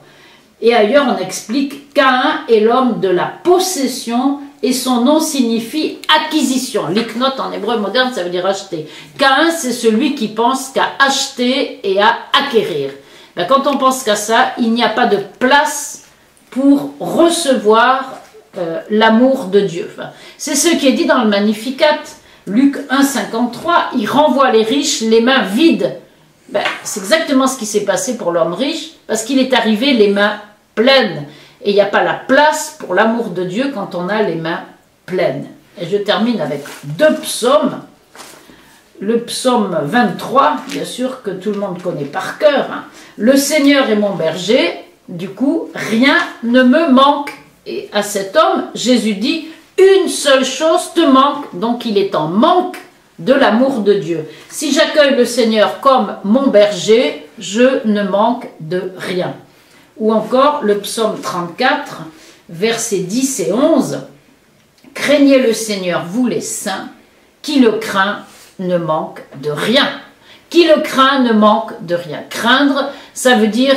Et ailleurs, on explique Caïn est l'homme de la possession et son nom signifie acquisition. L'iknot en hébreu moderne, ça veut dire acheter. Caïn, c'est celui qui pense qu'à acheter et à acquérir. Ben, quand on pense qu'à ça, il n'y a pas de place pour recevoir l'amour de Dieu. Enfin, c'est ce qui est dit dans le Magnificat. Luc 1, 53, il renvoie les riches les mains vides. Ben, c'est exactement ce qui s'est passé pour l'homme riche, parce qu'il est arrivé les mains pleines. Et il n'y a pas la place pour l'amour de Dieu quand on a les mains pleines. Et je termine avec deux psaumes. Le psaume 23, bien sûr, que tout le monde connaît par cœur. Le Seigneur est mon berger, du coup, rien ne me manque. Et à cet homme, Jésus dit, une seule chose te manque, donc il est en manque de l'amour de Dieu. Si j'accueille le Seigneur comme mon berger, je ne manque de rien. Ou encore le psaume 34, versets 10 et 11. Craignez le Seigneur, vous les saints, qui le craint ne manque de rien. Qui le craint ne manque de rien. Craindre, ça veut dire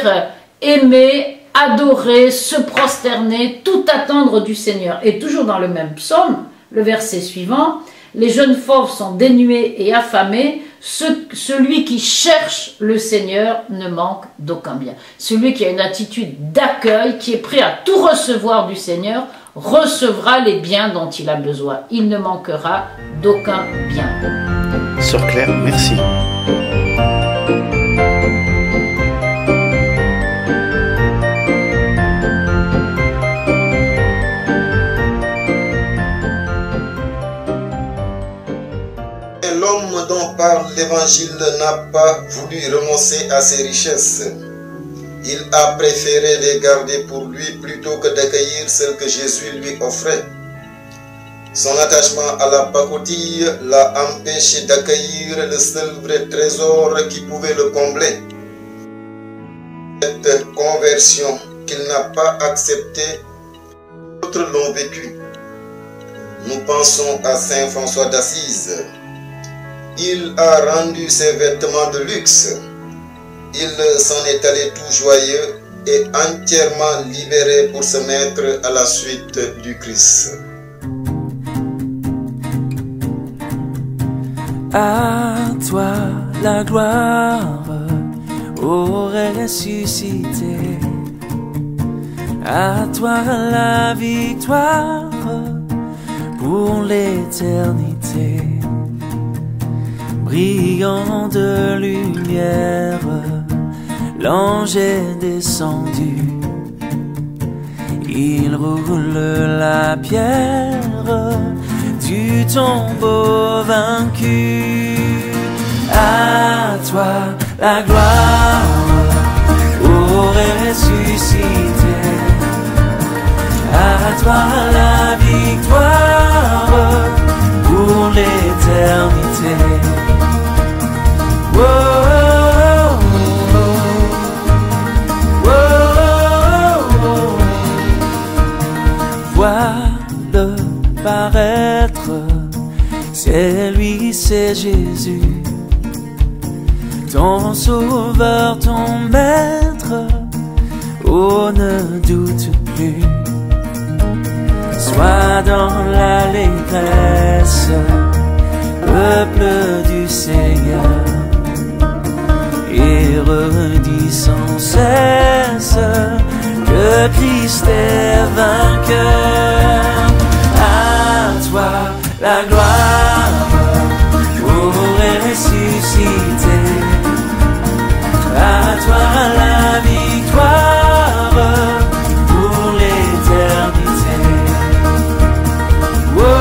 aimer, adorer, se prosterner, tout attendre du Seigneur. Et toujours dans le même psaume, le verset suivant, les jeunes fauves sont dénués et affamés, celui qui cherche le Seigneur ne manque d'aucun bien. Celui qui a une attitude d'accueil, qui est prêt à tout recevoir du Seigneur, recevra les biens dont il a besoin. Il ne manquera d'aucun bien. Sœur Claire, merci. L'homme dont parle l'Évangile n'a pas voulu renoncer à ses richesses. Il a préféré les garder pour lui plutôt que d'accueillir celles que Jésus lui offrait. Son attachement à la pacotille l'a empêché d'accueillir le seul vrai trésor qui pouvait le combler. Cette conversion qu'il n'a pas acceptée, d'autres l'ont vécue. Nous pensons à Saint François d'Assise. Il a rendu ses vêtements de luxe. Il s'en est allé tout joyeux et entièrement libéré pour se mettre à la suite du Christ. À toi la gloire, ô ressuscité. À toi la victoire pour l'éternité. Brillant de lumière, l'ange est descendu. Il roule la pierre du tombeau vaincu. À toi la gloire, ô ressuscité. À toi la victoire pour l'éternité. Oh, oh, oh, oh, oh. Vois-le paraître, c'est lui, c'est Jésus, ton sauveur, ton maître. Oh, ne doute plus. Sois dans l'allégresse, peuple du Seigneur, et redis sans cesse que Christ est vainqueur. À toi la gloire, ô ressuscité. À toi la victoire pour l'éternité. Oh, oh,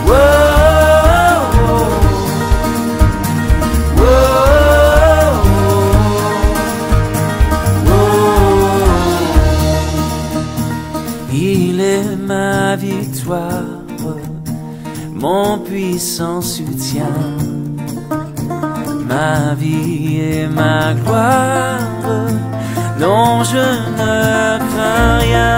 oh, oh, oh, oh, oh. Il est ma victoire, mon puissant soutien, ma vie et ma gloire, non je ne crains rien.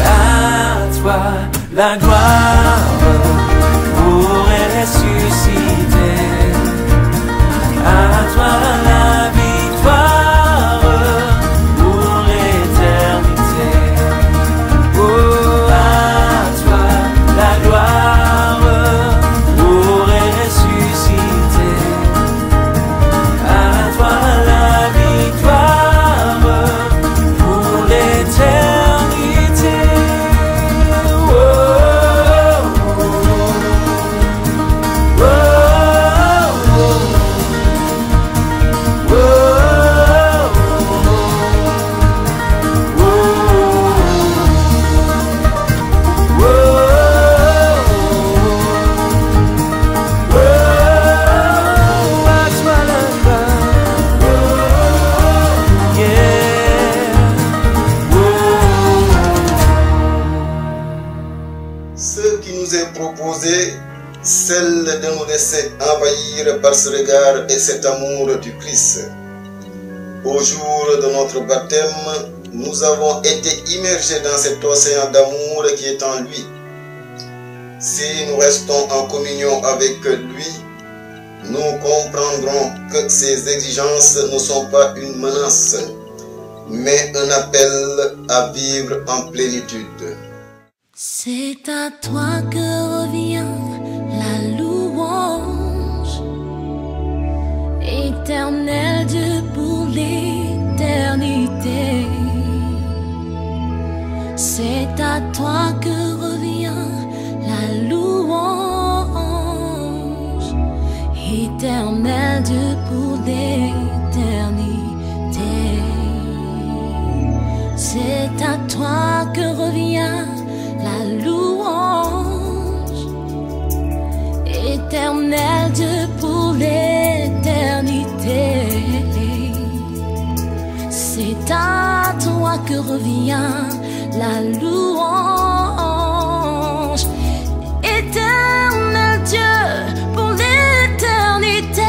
À toi la gloire, pour ressusciter. À toi la victoire pour l'éternité. Oh, à toi la gloire, pour ressusciter. À toi la victoire pour l'éternité. Oh, oh, oh, oh, oh. Ce qui nous est proposé, celle de nous laisser envahir par ce regard et cet amour du Christ. Au jour de notre baptême, nous avons été immergés dans cet océan d'amour qui est en lui. Si nous restons en communion avec lui, nous comprendrons que ses exigences ne sont pas une menace, mais un appel à vivre en plénitude. C'est à toi que revient la louange, éternel Dieu pour l'éternité. C'est à toi que revient la louange, éternel Dieu pour l'éternité. C'est à toi que revient la louange, éternel Dieu pour l'éternité. C'est à toi que revient la louange. Éternel Dieu pour l'éternité.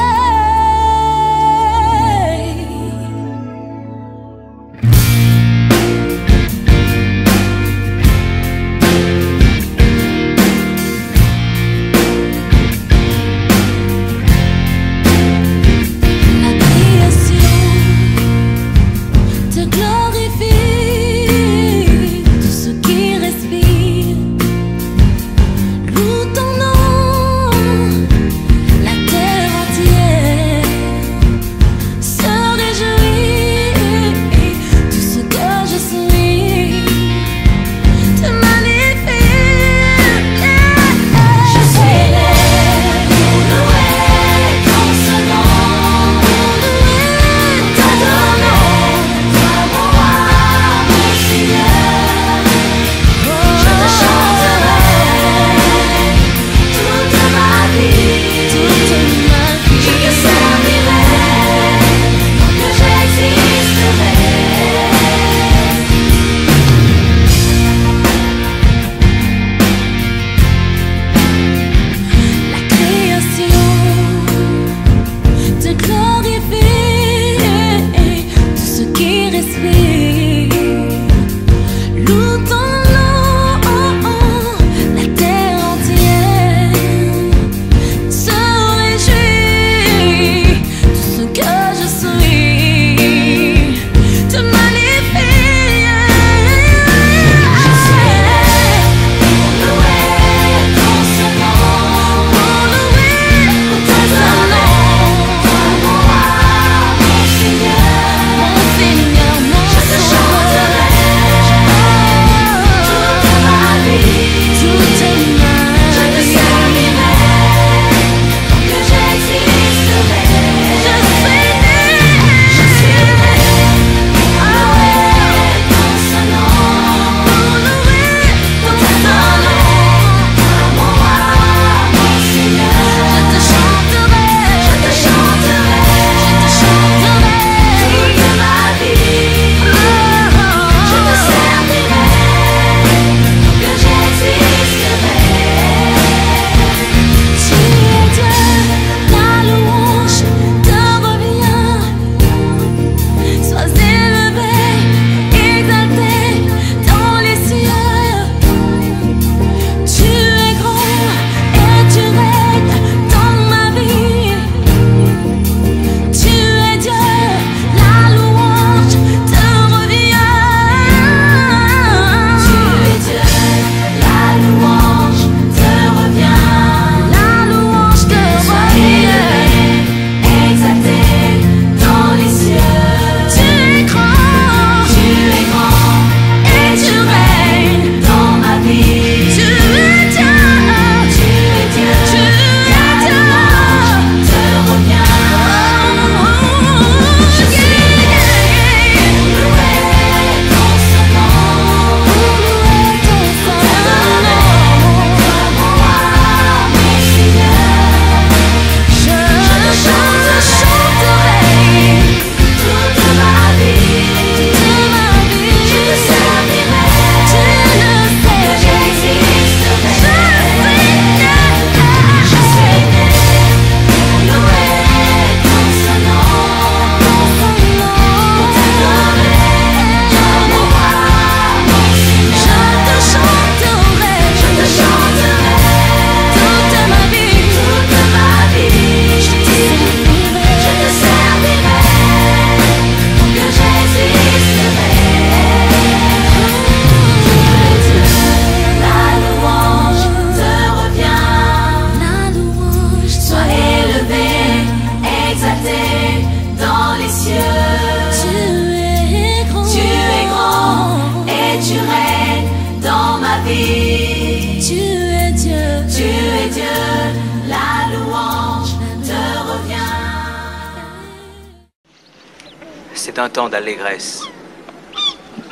C'est un temps d'allégresse,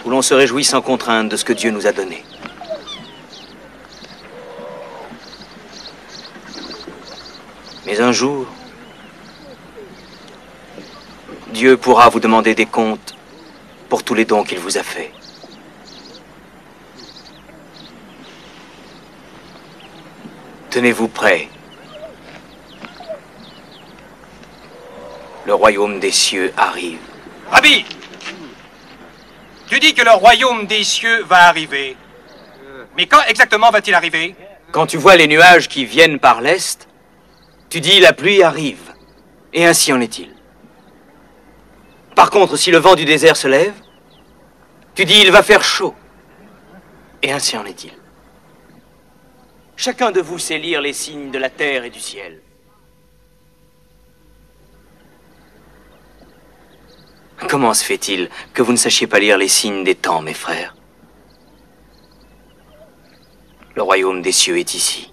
où l'on se réjouit sans contrainte de ce que Dieu nous a donné. Mais un jour, Dieu pourra vous demander des comptes pour tous les dons qu'il vous a faits. Tenez-vous prêts. Le royaume des cieux arrive. Rabbi, tu dis que le royaume des cieux va arriver. Mais quand exactement va-t-il arriver? Quand tu vois les nuages qui viennent par l'est, tu dis la pluie arrive. Et ainsi en est-il. Par contre, si le vent du désert se lève, tu dis il va faire chaud. Et ainsi en est-il. Chacun de vous sait lire les signes de la terre et du ciel. Comment se fait-il que vous ne sachiez pas lire les signes des temps, mes frères? Le royaume des cieux est ici.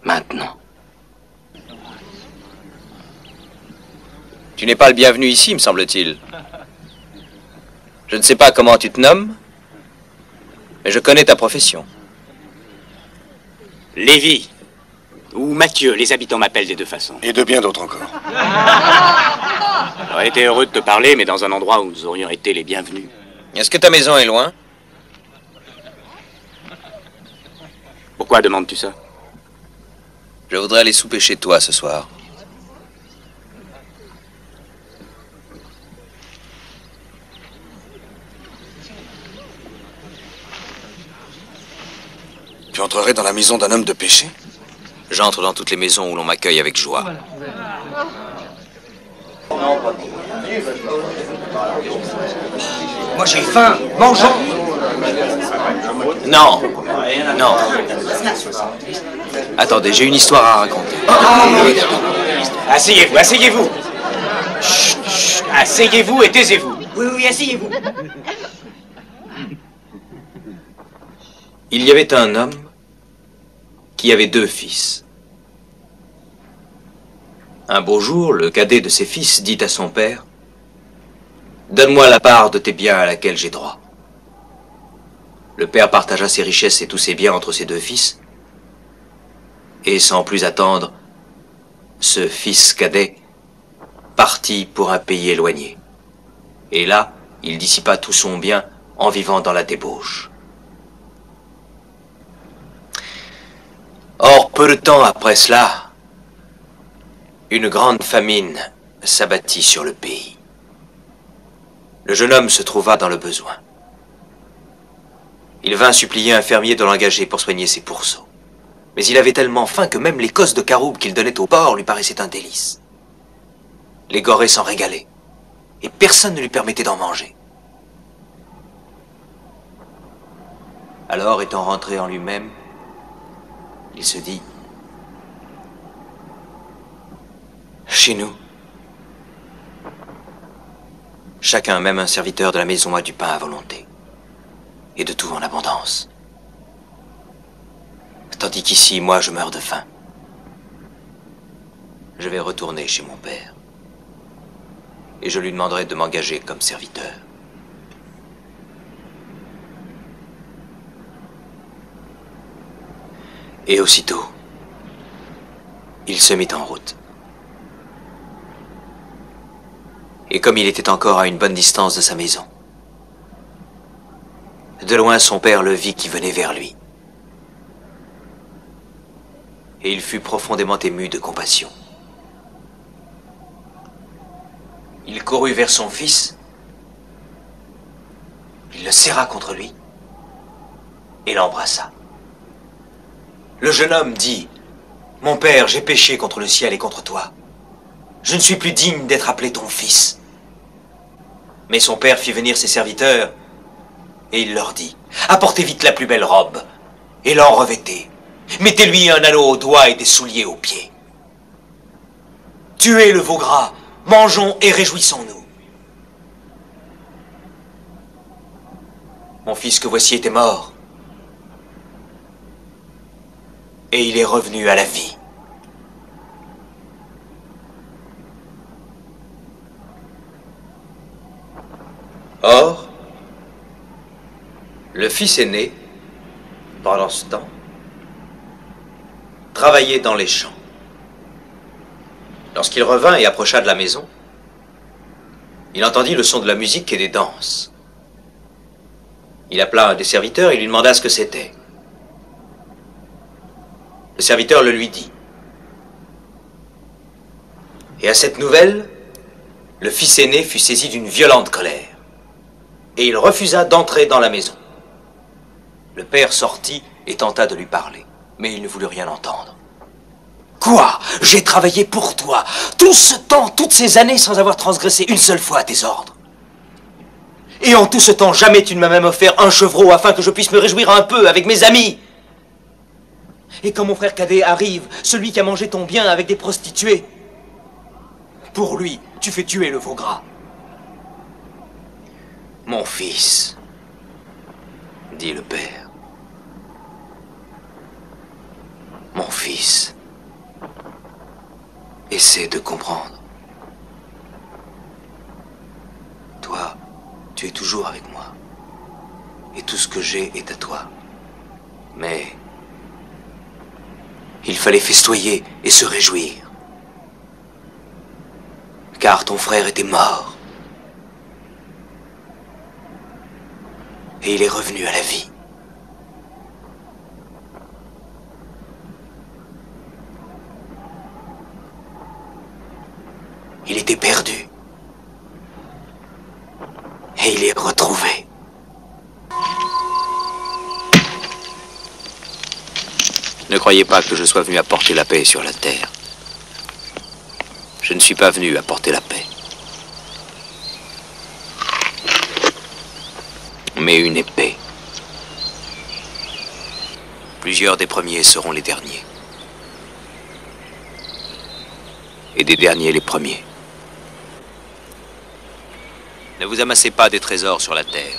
Maintenant. Tu n'es pas le bienvenu ici, me semble-t-il. Je ne sais pas comment tu te nommes, mais je connais ta profession. Lévi, ou Mathieu, les habitants m'appellent des deux façons. Et de bien d'autres encore. J'aurais été heureux de te parler, mais dans un endroit où nous aurions été les bienvenus. Est-ce que ta maison est loin? Pourquoi demandes-tu ça? Je voudrais aller souper chez toi ce soir. Tu entrerais dans la maison d'un homme de péché? J'entre dans toutes les maisons où l'on m'accueille avec joie. Moi j'ai faim, mangeons. Non, non. Attendez, j'ai une histoire à raconter. Asseyez-vous, asseyez-vous. Chut, chut, asseyez-vous et taisez-vous. Oui, oui, asseyez-vous. Il y avait un homme qui avait 2 fils. Un beau jour, le cadet de ses fils dit à son père: « Donne-moi la part de tes biens à laquelle j'ai droit. » Le père partagea ses richesses et tous ses biens entre ses 2 fils. Et sans plus attendre, ce fils cadet partit pour un pays éloigné. Et là, il dissipa tout son bien en vivant dans la débauche. Or, peu de temps après cela, une grande famine s'abattit sur le pays. Le jeune homme se trouva dans le besoin. Il vint supplier un fermier de l'engager pour soigner ses pourceaux. Mais il avait tellement faim que même les cosses de caroube qu'il donnait au porc lui paraissaient un délice. Les gorées s'en régalaient, et personne ne lui permettait d'en manger. Alors, étant rentré en lui-même, il se dit: chez nous, chacun, même un serviteur de la maison, a du pain à volonté, et de tout en abondance. Tandis qu'ici, moi, je meurs de faim. Je vais retourner chez mon père, et je lui demanderai de m'engager comme serviteur. Et aussitôt, il se mit en route. Et comme il était encore à une bonne distance de sa maison, de loin son père le vit qui venait vers lui. Et il fut profondément ému de compassion. Il courut vers son fils, il le serra contre lui et l'embrassa. Le jeune homme dit: « Mon père, j'ai péché contre le ciel et contre toi. Je ne suis plus digne d'être appelé ton fils. » Mais son père fit venir ses serviteurs, et il leur dit: « Apportez vite la plus belle robe, et l'en revêtez. Mettez-lui un anneau au doigt et des souliers aux pieds. Tuez le veau gras, mangeons et réjouissons-nous. » Mon fils que voici était mort, et il est revenu à la vie. Or, le fils aîné, pendant ce temps, travailler dans les champs. Lorsqu'il revint et approcha de la maison, il entendit le son de la musique et des danses. Il appela un des serviteurs et lui demanda ce que c'était. Le serviteur le lui dit. Et à cette nouvelle, le fils aîné fut saisi d'une violente colère, et il refusa d'entrer dans la maison. Le père sortit et tenta de lui parler, mais il ne voulut rien entendre. Quoi? J'ai travaillé pour toi, tout ce temps, toutes ces années, sans avoir transgressé une seule fois à tes ordres. Et en tout ce temps, jamais tu ne m'as même offert un chevreau afin que je puisse me réjouir un peu avec mes amis. Et quand mon frère cadet arrive, celui qui a mangé ton bien avec des prostituées, pour lui, tu fais tuer le veau gras. Mon fils, dit le père. Mon fils, essaie de comprendre. Toi, tu es toujours avec moi. Et tout ce que j'ai est à toi. Mais il fallait festoyer et se réjouir. Car ton frère était mort. Et il est revenu à la vie. Il était perdu. Et il est retrouvé. Ne croyez pas que je sois venu apporter la paix sur la terre. Je ne suis pas venu apporter la paix. Mais une épée. Plusieurs des premiers seront les derniers. Et des derniers les premiers. Ne vous amassez pas des trésors sur la terre,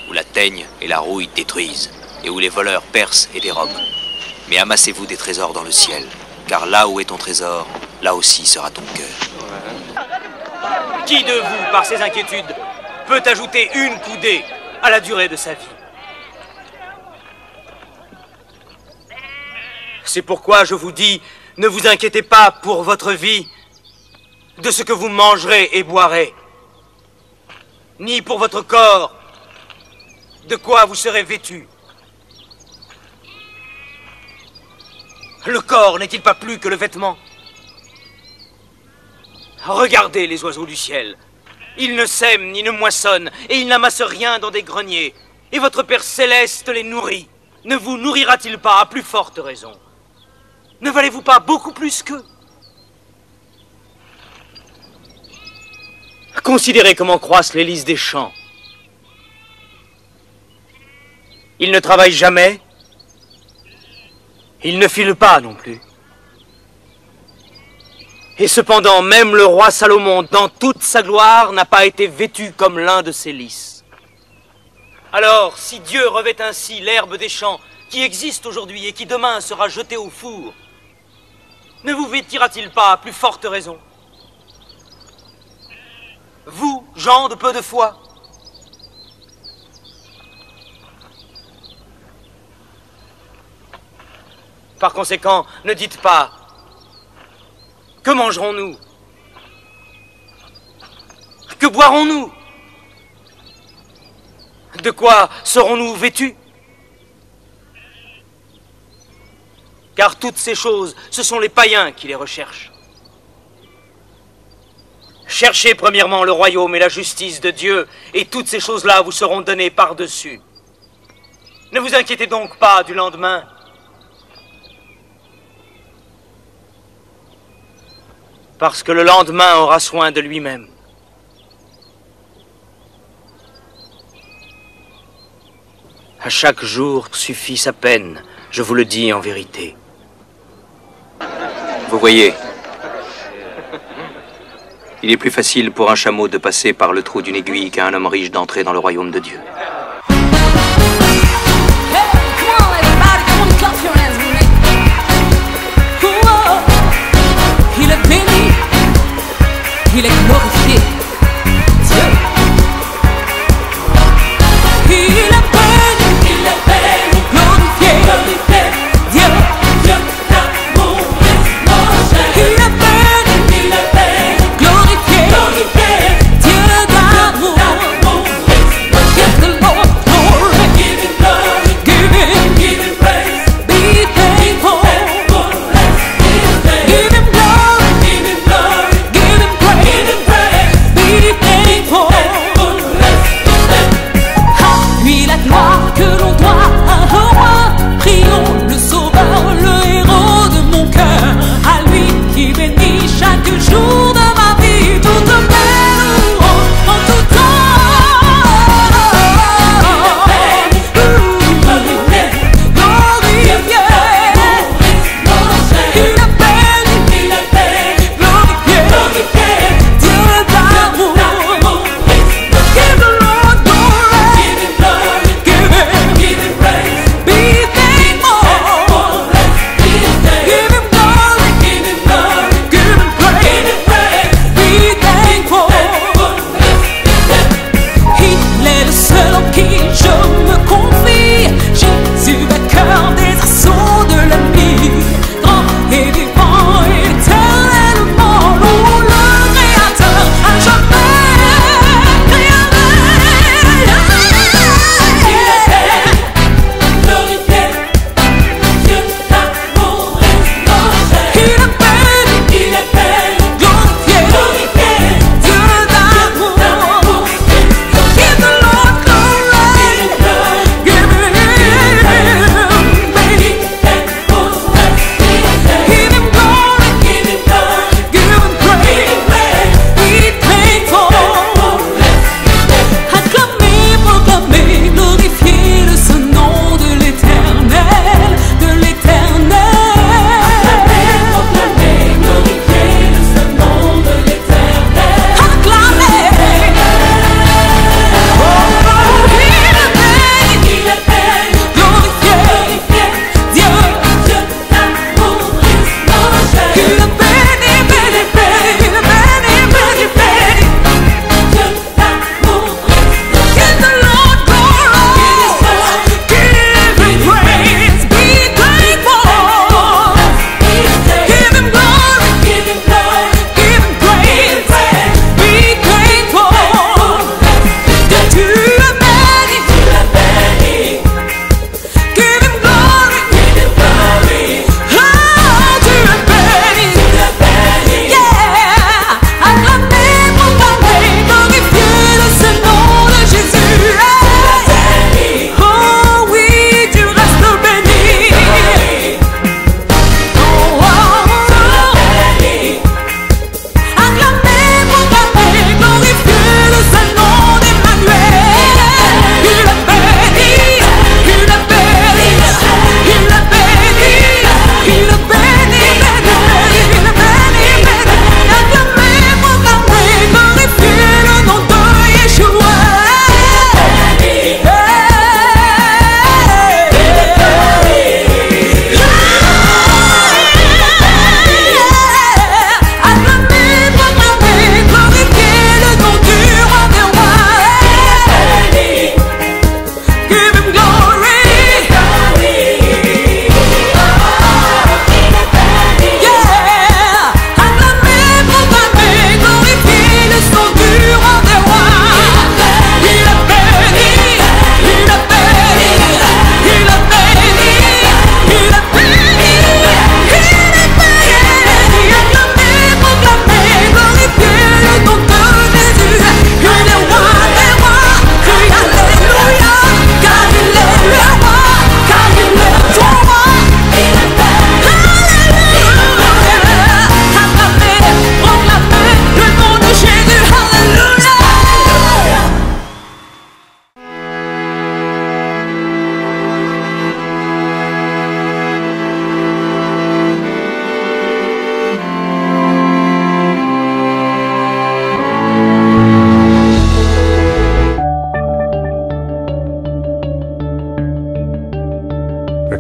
où la teigne et la rouille détruisent, et où les voleurs percent et dérobent. Mais amassez-vous des trésors dans le ciel, car là où est ton trésor, là aussi sera ton cœur. Qui de vous, par ses inquiétudes, peut ajouter une coudée à la durée de sa vie? C'est pourquoi je vous dis, ne vous inquiétez pas pour votre vie de ce que vous mangerez et boirez, ni pour votre corps, de quoi vous serez vêtus. Le corps n'est-il pas plus que le vêtement? Regardez les oiseaux du ciel. Ils ne sèment ni ne moissonnent, et ils n'amassent rien dans des greniers. Et votre Père Céleste les nourrit. Ne vous nourrira-t-il pas à plus forte raison? Ne valez-vous pas beaucoup plus qu'eux? Considérez comment croissent les lys des champs. Ils ne travaillent jamais. Ils ne filent pas non plus. Et cependant, même le roi Salomon, dans toute sa gloire, n'a pas été vêtu comme l'un de ces lys. Alors, si Dieu revêt ainsi l'herbe des champs, qui existe aujourd'hui et qui demain sera jetée au four, ne vous vêtira-t-il pas à plus forte raison? Vous, gens de peu de foi? Par conséquent, ne dites pas « Que mangerons-nous? Que boirons-nous? De quoi serons-nous vêtus ?» Car toutes ces choses, ce sont les païens qui les recherchent. Cherchez premièrement le royaume et la justice de Dieu, et toutes ces choses-là vous seront données par-dessus. Ne vous inquiétez donc pas du lendemain. Parce que le lendemain aura soin de lui-même. À chaque jour suffit sa peine, je vous le dis en vérité. Vous voyez, il est plus facile pour un chameau de passer par le trou d'une aiguille qu'à un homme riche d'entrer dans le royaume de Dieu. Il est glorifié, Dieu. Il est béni, glorifié, Dieu. Dieu d'amour.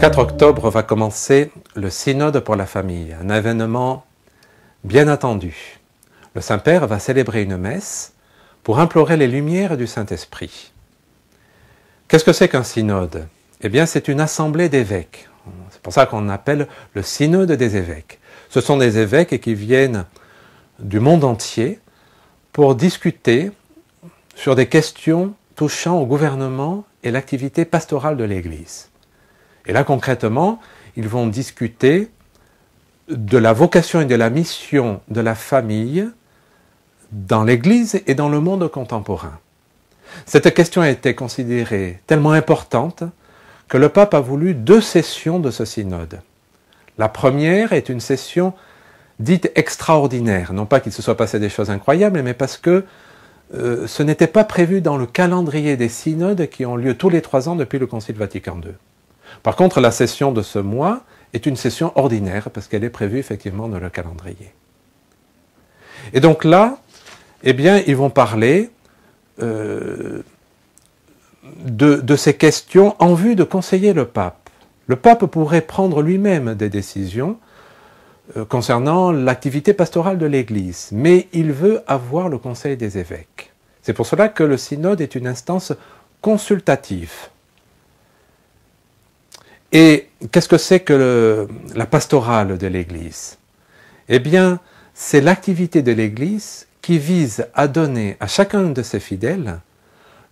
4 octobre va commencer le synode pour la famille, un événement bien attendu. Le Saint-Père va célébrer une messe pour implorer les lumières du Saint-Esprit. Qu'est-ce que c'est qu'un synode? Eh bien, c'est une assemblée d'évêques. C'est pour ça qu'on appelle le synode des évêques. Ce sont des évêques qui viennent du monde entier pour discuter sur des questions touchant au gouvernement et l'activité pastorale de l'Église. Et là, concrètement, ils vont discuter de la vocation et de la mission de la famille dans l'Église et dans le monde contemporain. Cette question a été considérée tellement importante que le pape a voulu 2 sessions de ce synode. La première est une session dite extraordinaire, non pas qu'il se soit passé des choses incroyables, mais parce que ce n'était pas prévu dans le calendrier des synodes qui ont lieu tous les 3 ans depuis le Concile Vatican II. Par contre, la session de ce mois est une session ordinaire, parce qu'elle est prévue effectivement dans le calendrier. Et donc là, eh bien, ils vont parler de ces questions en vue de conseiller le pape. Le pape pourrait prendre lui-même des décisions concernant l'activité pastorale de l'Église, mais il veut avoir le conseil des évêques. C'est pour cela que le synode est une instance consultative. Et qu'est-ce que c'est que la pastorale de l'Église? Eh bien, c'est l'activité de l'Église qui vise à donner à chacun de ses fidèles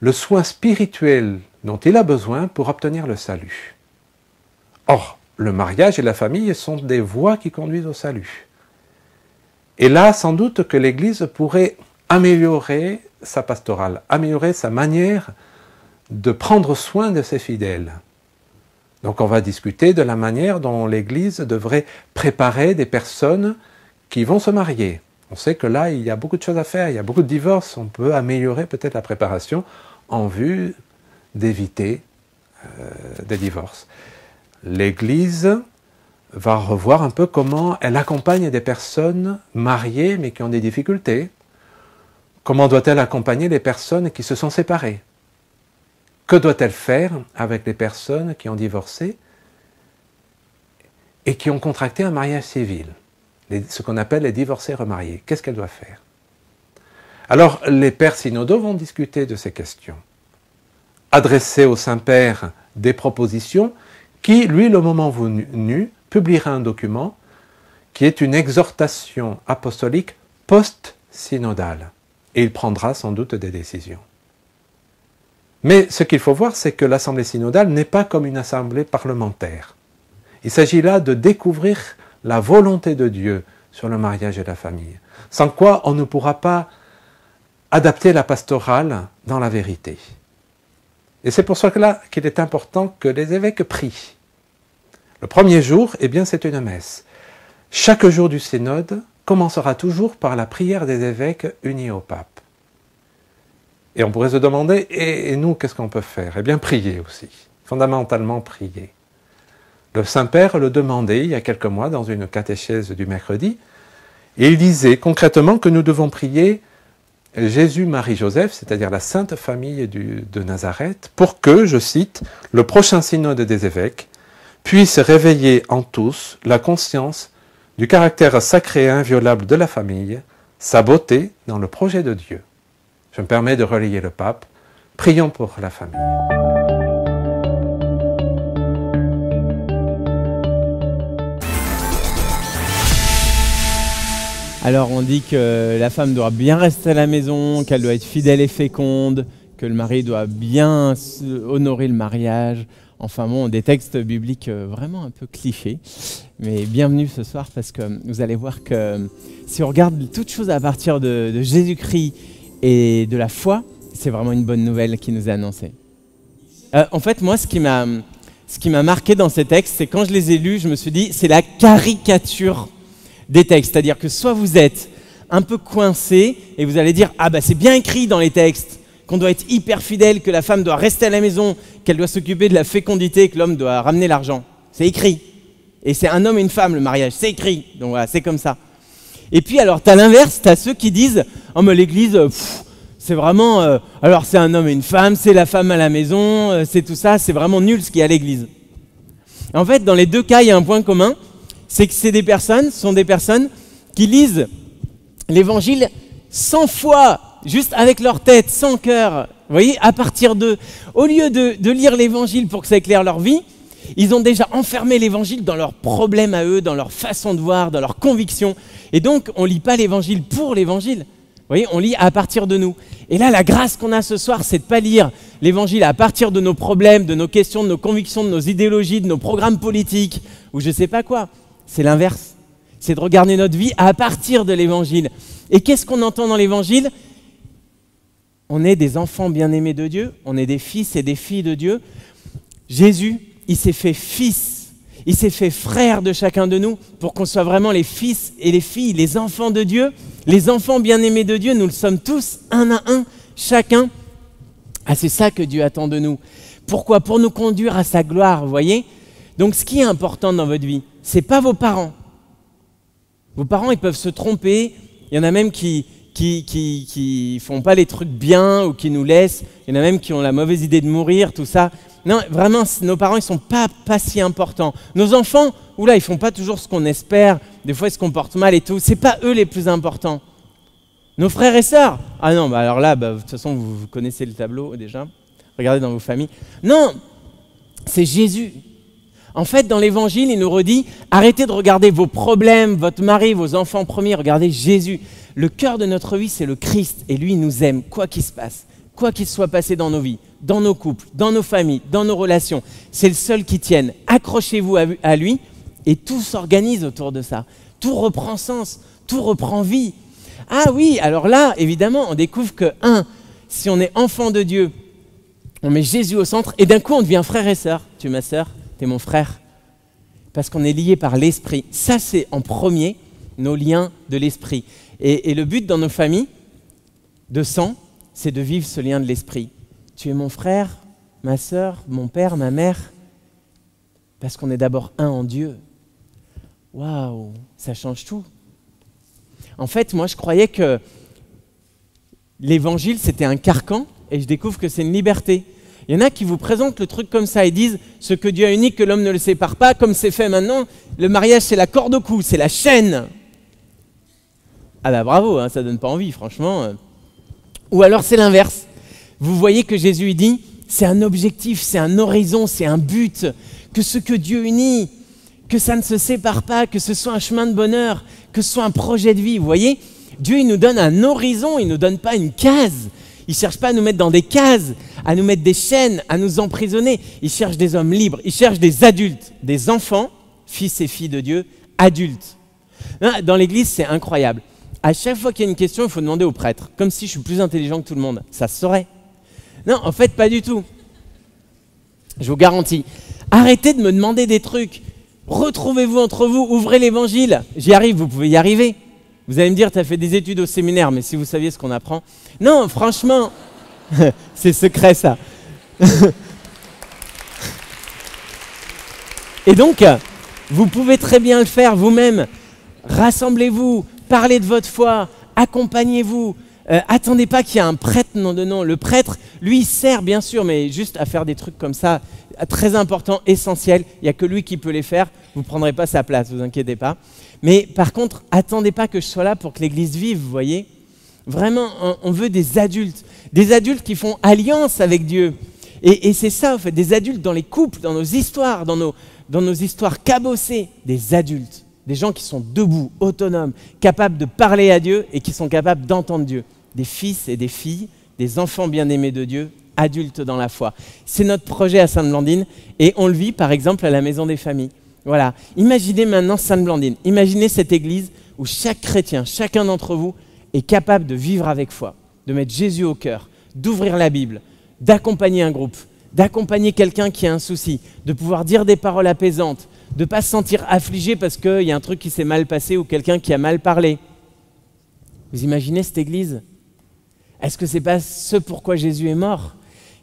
le soin spirituel dont il a besoin pour obtenir le salut. Or, le mariage et la famille sont des voies qui conduisent au salut. Et là, sans doute que l'Église pourrait améliorer sa pastorale, améliorer sa manière de prendre soin de ses fidèles. Donc on va discuter de la manière dont l'Église devrait préparer des personnes qui vont se marier. On sait que là, il y a beaucoup de choses à faire, il y a beaucoup de divorces, on peut améliorer peut-être la préparation en vue d'éviter des divorces. L'Église va revoir un peu comment elle accompagne des personnes mariées mais qui ont des difficultés. Comment doit-elle accompagner les personnes qui se sont séparées? Que doit-elle faire avec les personnes qui ont divorcé et qui ont contracté un mariage civil, ce qu'on appelle les divorcés remariés? Qu'est-ce qu'elle doit faire? Alors, les pères synodaux vont discuter de ces questions, adresser au Saint-Père des propositions qui, lui, le moment venu, publiera un document qui est une exhortation apostolique post-synodale. Et il prendra sans doute des décisions. Mais ce qu'il faut voir, c'est que l'Assemblée synodale n'est pas comme une assemblée parlementaire. Il s'agit là de découvrir la volonté de Dieu sur le mariage et la famille, sans quoi on ne pourra pas adapter la pastorale dans la vérité. Et c'est pour cela qu'il est important que les évêques prient. Le premier jour, eh bien, c'est une messe. Chaque jour du synode commencera toujours par la prière des évêques unis au pape. Et on pourrait se demander, et nous, qu'est-ce qu'on peut faire? Eh bien, prier aussi, fondamentalement prier. Le Saint-Père le demandait il y a quelques mois dans une catéchèse du mercredi, et il disait concrètement que nous devons prier Jésus, Marie, Joseph, c'est-à-dire la Sainte Famille de Nazareth, pour que, je cite, le prochain synode des évêques puisse réveiller en tous la conscience du caractère sacré et inviolable de la famille, sa beauté dans le projet de Dieu. Je me permets de relayer le pape. Prions pour la famille. Alors on dit que la femme doit bien rester à la maison, qu'elle doit être fidèle et féconde, que le mari doit bien honorer le mariage. Enfin bon, des textes bibliques vraiment un peu clichés. Mais bienvenue ce soir parce que vous allez voir que si on regarde toutes choses à partir de Jésus-Christ et de la foi, c'est vraiment une bonne nouvelle qui nous est annoncée. En fait, moi, ce qui m'a marqué dans ces textes, c'est quand je les ai lus, je me suis dit, c'est la caricature des textes. C'est-à-dire que soit vous êtes un peu coincé et vous allez dire, ah bah c'est bien écrit dans les textes, qu'on doit être hyper fidèle, que la femme doit rester à la maison, qu'elle doit s'occuper de la fécondité, que l'homme doit ramener l'argent. C'est écrit. Et c'est un homme et une femme, le mariage. C'est écrit. Donc voilà, c'est comme ça. Et puis alors, t'as l'inverse, t'as ceux qui disent « Oh mais l'église, c'est vraiment... alors c'est un homme et une femme, c'est la femme à la maison, c'est tout ça, c'est vraiment nul ce qu'il y a à l'église. » Et en fait, dans les deux cas, il y a un point commun, c'est que sont des personnes qui lisent l'évangile sans foi, juste avec leur tête, sans cœur. Vous voyez, à partir d'eux, au lieu de lire l'évangile pour que ça éclaire leur vie, ils ont déjà enfermé l'évangile dans leurs problèmes à eux, dans leur façon de voir, dans leurs convictions. Et donc, on ne lit pas l'évangile pour l'évangile. Vous voyez, on lit à partir de nous. Et là, la grâce qu'on a ce soir, c'est de ne pas lire l'évangile à partir de nos problèmes, de nos questions, de nos convictions, de nos idéologies, de nos programmes politiques, ou je ne sais pas quoi. C'est l'inverse. C'est de regarder notre vie à partir de l'évangile. Et qu'est-ce qu'on entend dans l'évangile ? On est des enfants bien-aimés de Dieu, on est des fils et des filles de Dieu. Jésus, il s'est fait fils, il s'est fait frère de chacun de nous pour qu'on soit vraiment les fils et les filles, les enfants de Dieu. Les enfants bien-aimés de Dieu, nous le sommes tous, un à un, chacun. Ah, c'est ça que Dieu attend de nous. Pourquoi ? Pour nous conduire à sa gloire, vous voyez ? Donc ce qui est important dans votre vie, ce n'est pas vos parents. Vos parents, ils peuvent se tromper. Il y en a même qui font pas les trucs bien ou qui nous laissent. Il y en a même qui ont la mauvaise idée de mourir, tout ça. Non, vraiment, nos parents, ils sont pas si importants. Nos enfants, oula, ils font pas toujours ce qu'on espère. Des fois, ils se comportent mal et tout. C'est pas eux les plus importants. Nos frères et sœurs, ah non, bah alors là, de toute façon, vous connaissez le tableau déjà. Regardez dans vos familles. Non, c'est Jésus. En fait, dans l'Évangile, il nous redit, arrêtez de regarder vos problèmes, votre mari, vos enfants premiers, regardez Jésus. Le cœur de notre vie, c'est le Christ. Et lui, il nous aime, quoi qu'il se passe, quoi qu'il soit passé dans nos vies, dans nos couples, dans nos familles, dans nos relations. C'est le seul qui tienne. Accrochez-vous à lui et tout s'organise autour de ça. Tout reprend sens, tout reprend vie. Ah oui, alors là, évidemment, on découvre que, si on est enfant de Dieu, on met Jésus au centre et d'un coup, on devient frère et sœur. Tu es ma sœur, tu es mon frère. Parce qu'on est liés par l'esprit. Ça, c'est en premier nos liens de l'esprit. Et le but dans nos familles de sang, c'est de vivre ce lien de l'esprit. Tu es mon frère, ma sœur, mon père, ma mère, parce qu'on est d'abord un en Dieu. Waouh, ça change tout. En fait, moi, je croyais que l'évangile, c'était un carcan, et je découvre que c'est une liberté. Il y en a qui vous présentent le truc comme ça et disent « Ce que Dieu a uni, que l'homme ne le sépare pas, comme c'est fait maintenant, le mariage, c'est la corde au cou, c'est la chaîne. » Ah bah bravo, hein, ça donne pas envie, franchement. Ou alors c'est l'inverse. Vous voyez que Jésus il dit, c'est un objectif, c'est un horizon, c'est un but, que ce que Dieu unit, que ça ne se sépare pas, que ce soit un chemin de bonheur, que ce soit un projet de vie. Vous voyez, Dieu il nous donne un horizon, il ne nous donne pas une case. Il ne cherche pas à nous mettre dans des cases, à nous mettre des chaînes, à nous emprisonner. Il cherche des hommes libres, il cherche des adultes, des enfants, fils et filles de Dieu, adultes. Dans l'église, c'est incroyable. À chaque fois qu'il y a une question, il faut demander au prêtre, comme si je suis plus intelligent que tout le monde. Ça se saurait. Non, en fait, pas du tout. Je vous garantis. Arrêtez de me demander des trucs. Retrouvez-vous entre vous, ouvrez l'évangile. J'y arrive, vous pouvez y arriver. Vous allez me dire, tu as fait des études au séminaire, mais si vous saviez ce qu'on apprend. Non, franchement, c'est secret ça. Et donc, vous pouvez très bien le faire vous-même. Rassemblez-vous. Parlez de votre foi, accompagnez-vous. Attendez pas qu'il y ait un prêtre, non de nom. Le prêtre, lui, il sert bien sûr, mais juste à faire des trucs comme ça, très importants, essentiels. Il n'y a que lui qui peut les faire. Vous ne prendrez pas sa place, vous inquiétez pas. Mais par contre, attendez pas que je sois là pour que l'Église vive, vous voyez. Vraiment, on veut des adultes qui font alliance avec Dieu. Et c'est ça, en fait, des adultes dans les couples, dans nos histoires, dans nos histoires cabossées, des adultes. Des gens qui sont debout, autonomes, capables de parler à Dieu et qui sont capables d'entendre Dieu. Des fils et des filles, des enfants bien-aimés de Dieu, adultes dans la foi. C'est notre projet à Sainte-Blandine et on le vit par exemple à la Maison des Familles. Voilà. Imaginez maintenant Sainte-Blandine. Imaginez cette église où chaque chrétien, chacun d'entre vous est capable de vivre avec foi, de mettre Jésus au cœur, d'ouvrir la Bible, d'accompagner un groupe, d'accompagner quelqu'un qui a un souci, de pouvoir dire des paroles apaisantes, de ne pas se sentir affligé parce qu'il y a un truc qui s'est mal passé ou quelqu'un qui a mal parlé. Vous imaginez cette église ? Est-ce que ce n'est pas ce pourquoi Jésus est mort ?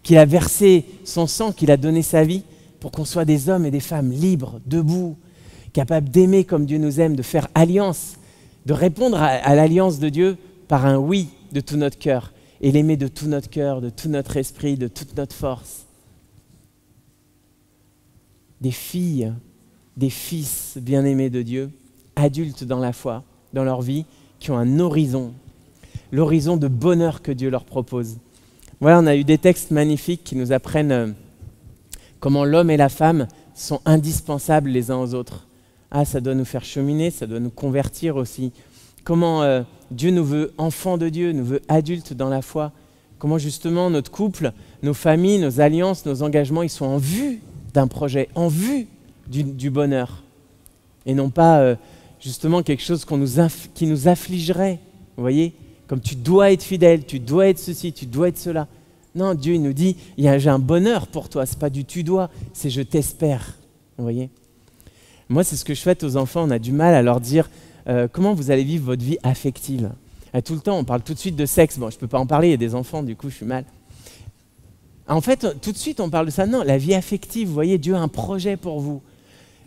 Qu'il a versé son sang, qu'il a donné sa vie pour qu'on soit des hommes et des femmes libres, debout, capables d'aimer comme Dieu nous aime, de faire alliance, de répondre à l'alliance de Dieu par un oui de tout notre cœur et l'aimer de tout notre cœur, de tout notre esprit, de toute notre force. des filles, des fils bien-aimés de Dieu, adultes dans la foi, dans leur vie, qui ont un horizon, l'horizon de bonheur que Dieu leur propose. Voilà, on a eu des textes magnifiques qui nous apprennent comment l'homme et la femme sont indispensables les uns aux autres. Ah, ça doit nous faire cheminer, ça doit nous convertir aussi. Comment Dieu nous veut enfants de Dieu, nous veut adultes dans la foi. Comment justement notre couple, nos familles, nos alliances, nos engagements, ils sont en vue d'un projet, en vue du bonheur. Et non pas justement quelque chose qui nous affligerait. Vous voyez, comme tu dois être fidèle, tu dois être ceci, tu dois être cela. Non, Dieu il nous dit, j'ai un bonheur pour toi, c'est pas du tu dois, c'est je t'espère. Vous voyez. Moi, c'est ce que je fais aux enfants, on a du mal à leur dire comment vous allez vivre votre vie affective. Tout le temps, on parle tout de suite de sexe. Bon, je ne peux pas en parler, il y a des enfants, du coup, je suis mal. En fait, tout de suite, on parle de ça. Non, la vie affective, vous voyez, Dieu a un projet pour vous.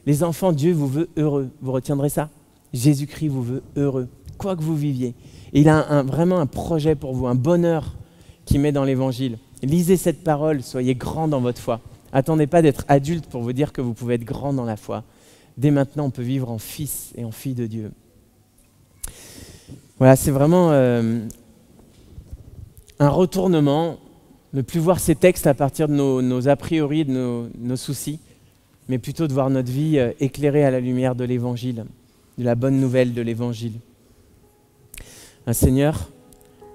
Les enfants, Dieu vous veut heureux. Vous retiendrez ça? Jésus-Christ vous veut heureux, quoi que vous viviez. Et il a vraiment un projet pour vous, un bonheur qu'il met dans l'Évangile. Lisez cette parole, soyez grands dans votre foi. Attendez pas d'être adulte pour vous dire que vous pouvez être grand dans la foi. Dès maintenant, on peut vivre en fils et en fille de Dieu. Voilà, c'est vraiment un retournement, ne plus voir ces textes à partir de nos a priori, de nos soucis, mais plutôt de voir notre vie éclairée à la lumière de l'Évangile, de la bonne nouvelle de l'Évangile. Seigneur,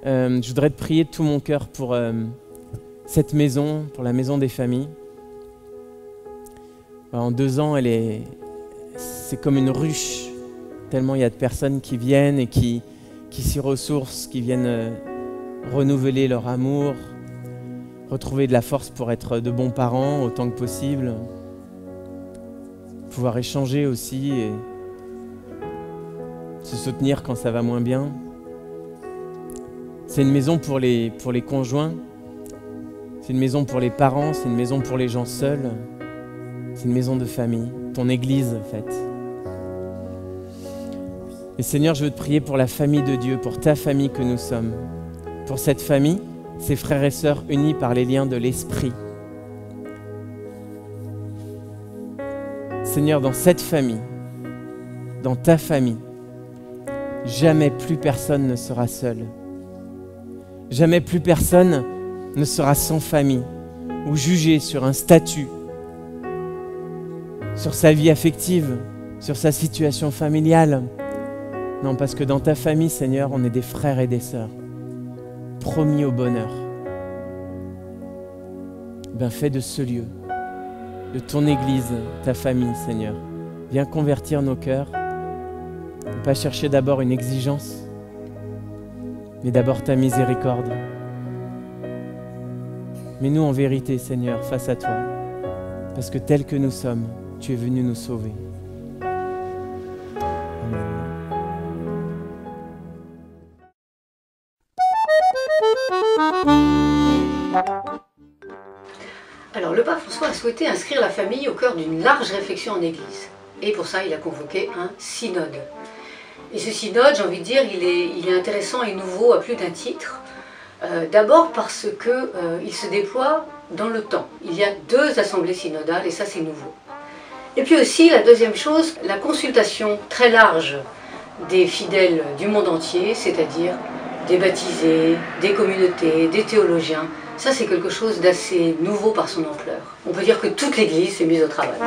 je voudrais te prier de tout mon cœur pour cette maison, pour la maison des familles. En 2 ans, c'est comme une ruche, tellement il y a de personnes qui viennent et qui s'y ressourcent, qui viennent renouveler leur amour, retrouver de la force pour être de bons parents autant que possible, pouvoir échanger aussi et se soutenir quand ça va moins bien. C'est une maison pour les conjoints, c'est une maison pour les parents, c'est une maison pour les gens seuls, c'est une maison de famille, ton église en fait. Et Seigneur, je veux te prier pour la famille de Dieu, pour ta famille que nous sommes. Pour cette famille, ces frères et sœurs unis par les liens de l'Esprit. Seigneur, dans cette famille, dans ta famille, jamais plus personne ne sera seul. Jamais plus personne ne sera sans famille ou jugé sur un statut, sur sa vie affective, sur sa situation familiale. Non, parce que dans ta famille, Seigneur, on est des frères et des sœurs, promis au bonheur. Ben, fais de ce lieu, de ton Église, ta famille, Seigneur. Viens convertir nos cœurs, ne pas chercher d'abord une exigence, mais d'abord ta miséricorde. Mets-nous en vérité, Seigneur, face à toi, parce que tel que nous sommes, tu es venu nous sauver. Alors, le pape François a souhaité inscrire la famille au cœur d'une large réflexion en Église. Et pour ça, il a convoqué un synode. Et ce synode, j'ai envie de dire, il est intéressant et nouveau à plus d'un titre. D'abord parce qu'il se déploie dans le temps. Il y a 2 assemblées synodales et ça, c'est nouveau. Et puis aussi, la deuxième chose, la consultation très large des fidèles du monde entier, c'est-à-dire des baptisés, des communautés, des théologiens. Ça, c'est quelque chose d'assez nouveau par son ampleur. On peut dire que toute l'Église s'est mise au travail.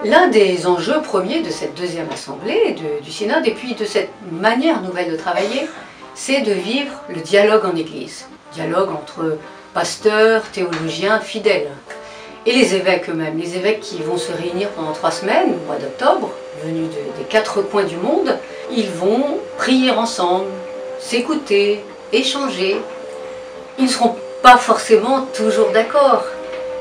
L'un des enjeux premiers de cette 2e assemblée, du synode, et puis de cette manière nouvelle de travailler, c'est de vivre le dialogue en Église. Dialogue entre pasteurs, théologiens, fidèles. Et les évêques eux-mêmes, les évêques qui vont se réunir pendant 3 semaines, au mois d'octobre, venus des 4 coins du monde, ils vont prier ensemble, s'écouter, échanger. Ils ne seront pas forcément toujours d'accord,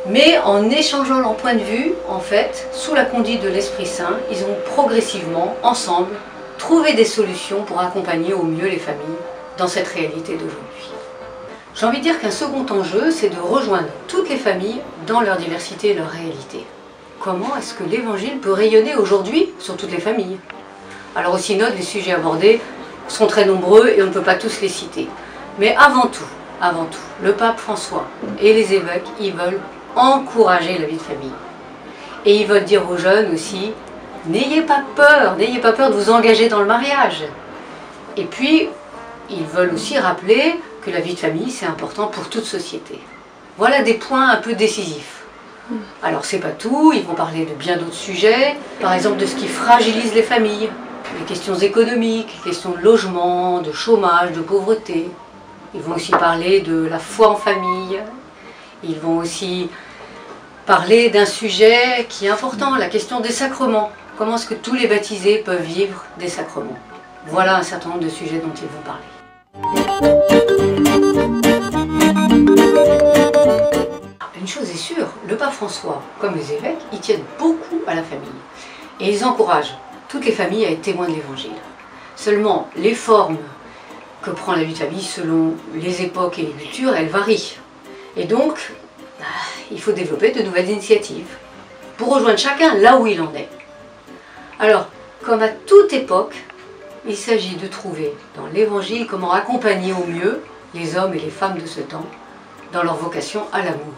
mais en échangeant leur point de vue, en fait, sous la conduite de l'Esprit Saint, ils vont progressivement, ensemble, trouver des solutions pour accompagner au mieux les familles dans cette réalité d'aujourd'hui. J'ai envie de dire qu'un second enjeu, c'est de rejoindre toutes les familles dans leur diversité et leur réalité. Comment est-ce que l'Évangile peut rayonner aujourd'hui sur toutes les familles? Alors au synode, les sujets abordés sont très nombreux et on ne peut pas tous les citer. Mais avant tout, avant tout, le pape François et les évêques, ils veulent encourager la vie de famille. Et ils veulent dire aux jeunes aussi, n'ayez pas peur de vous engager dans le mariage. Et puis, ils veulent aussi rappeler que la vie de famille, c'est important pour toute société. Voilà des points un peu décisifs. Alors, c'est pas tout, ils vont parler de bien d'autres sujets, par exemple de ce qui fragilise les familles, les questions économiques, les questions de logement, de chômage, de pauvreté. Ils vont aussi parler de la foi en famille. Ils vont aussi parler d'un sujet qui est important, la question des sacrements. Comment est-ce que tous les baptisés peuvent vivre des sacrements? Voilà un certain nombre de sujets dont ils vont parler. Une chose est sûre, le pape François, comme les évêques, ils tiennent beaucoup à la famille. Et ils encouragent toutes les familles à être témoins de l'Évangile. Seulement, les formes que prend la vie de famille selon les époques et les cultures, elles varient. Et donc, il faut développer de nouvelles initiatives pour rejoindre chacun là où il en est. Alors, comme à toute époque, il s'agit de trouver dans l'Évangile comment accompagner au mieux les hommes et les femmes de ce temps dans leur vocation à l'amour.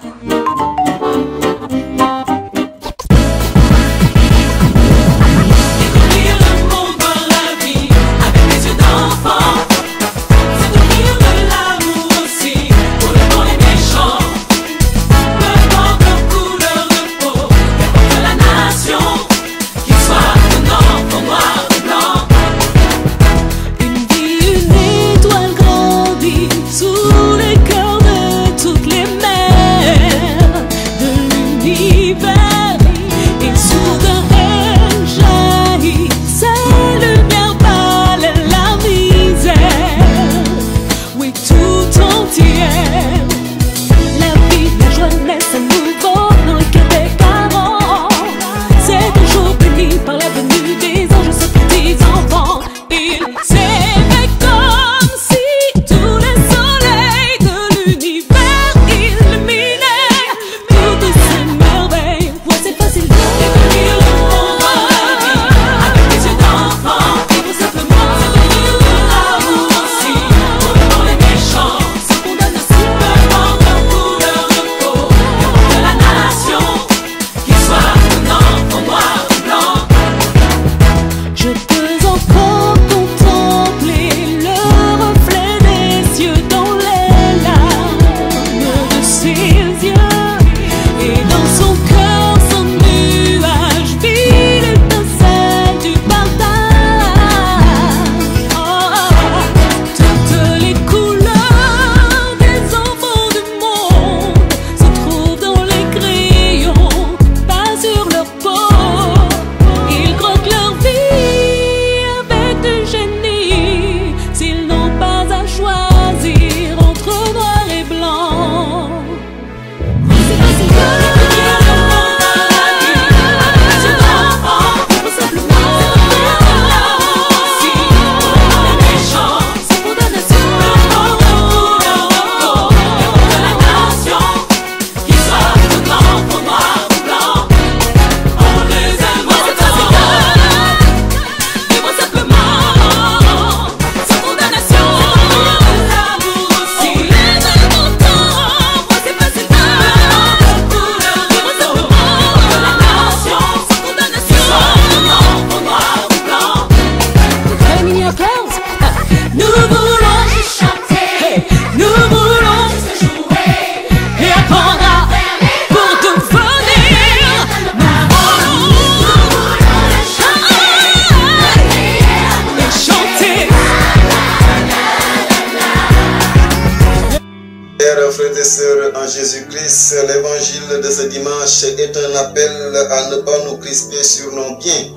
Frères et sœurs en Jésus-Christ, l'évangile de ce dimanche est un appel à ne pas nous crisper sur nos biens,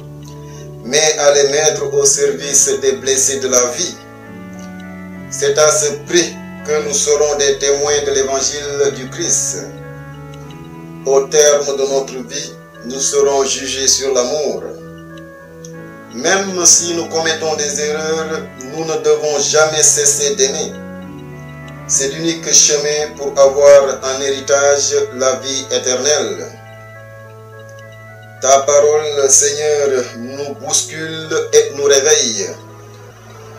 mais à les mettre au service des blessés de la vie. C'est à ce prix que nous serons des témoins de l'évangile du Christ. Au terme de notre vie, nous serons jugés sur l'amour. Même si nous commettons des erreurs, nous ne devons jamais cesser d'aimer. C'est l'unique chemin pour avoir en héritage la vie éternelle. Ta parole, Seigneur, nous bouscule et nous réveille.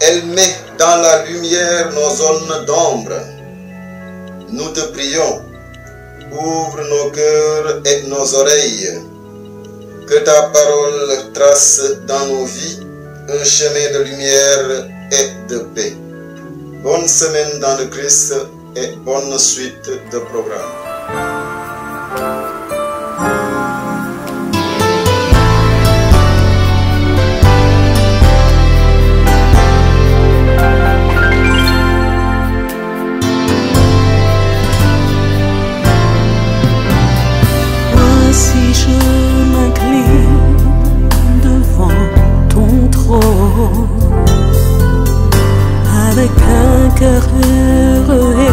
Elle met dans la lumière nos zones d'ombre. nous te prions, ouvre nos cœurs et nos oreilles, que ta parole trace dans nos vies un chemin de lumière et de paix. Bonne semaine dans le Christ et bonne suite de programme. Voici je m'incline devant ton trône avec un cœur heureux et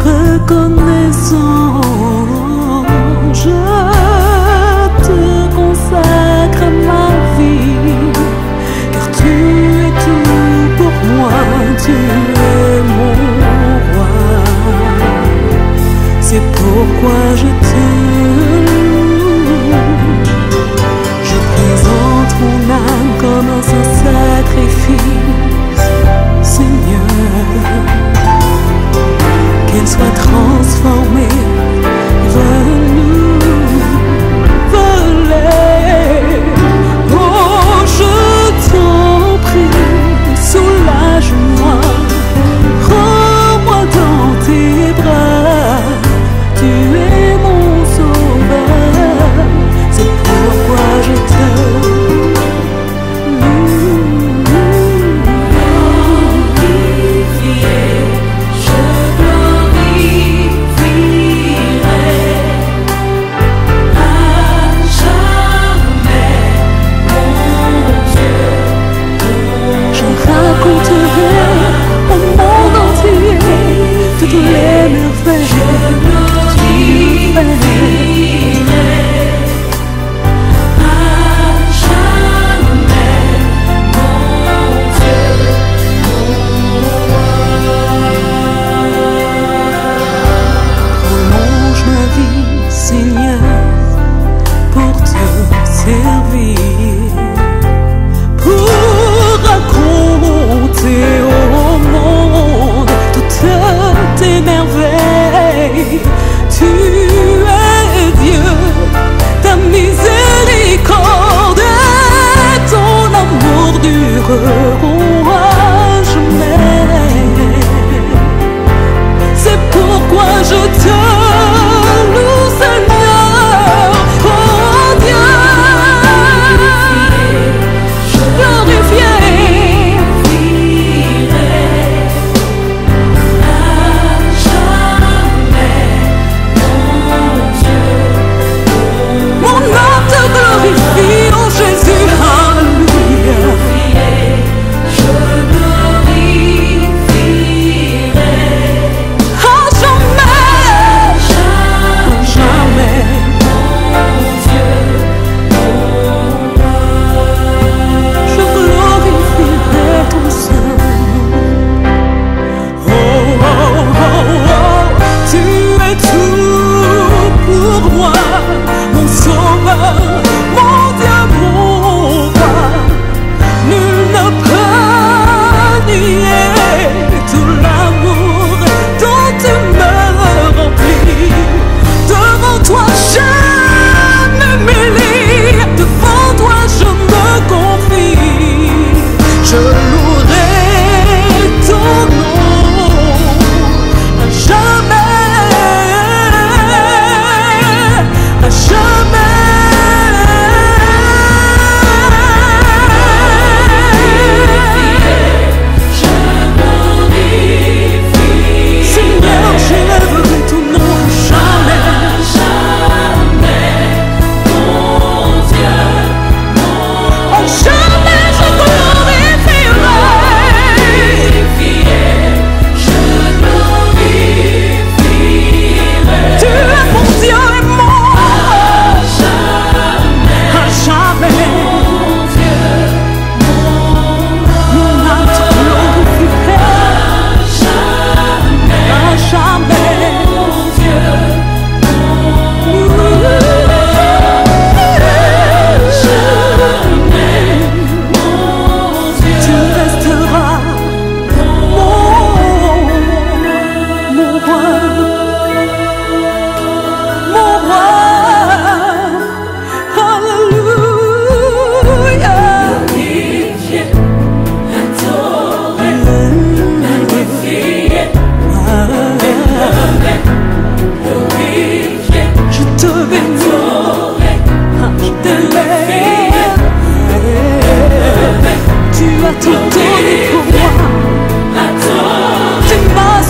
reconnaissant. Je te consacre ma vie, car tu es tout pour moi, tu es mon roi. C'est pourquoi je te loue. Je présente mon âme comme un saint sacrifice, Seigneur. Qu'elle soit transformée, renouvelée. Oh, je t'en prie, soulage-moi, rends-moi dans tes bras. Tu es mon sauveur, c'est pourquoi je te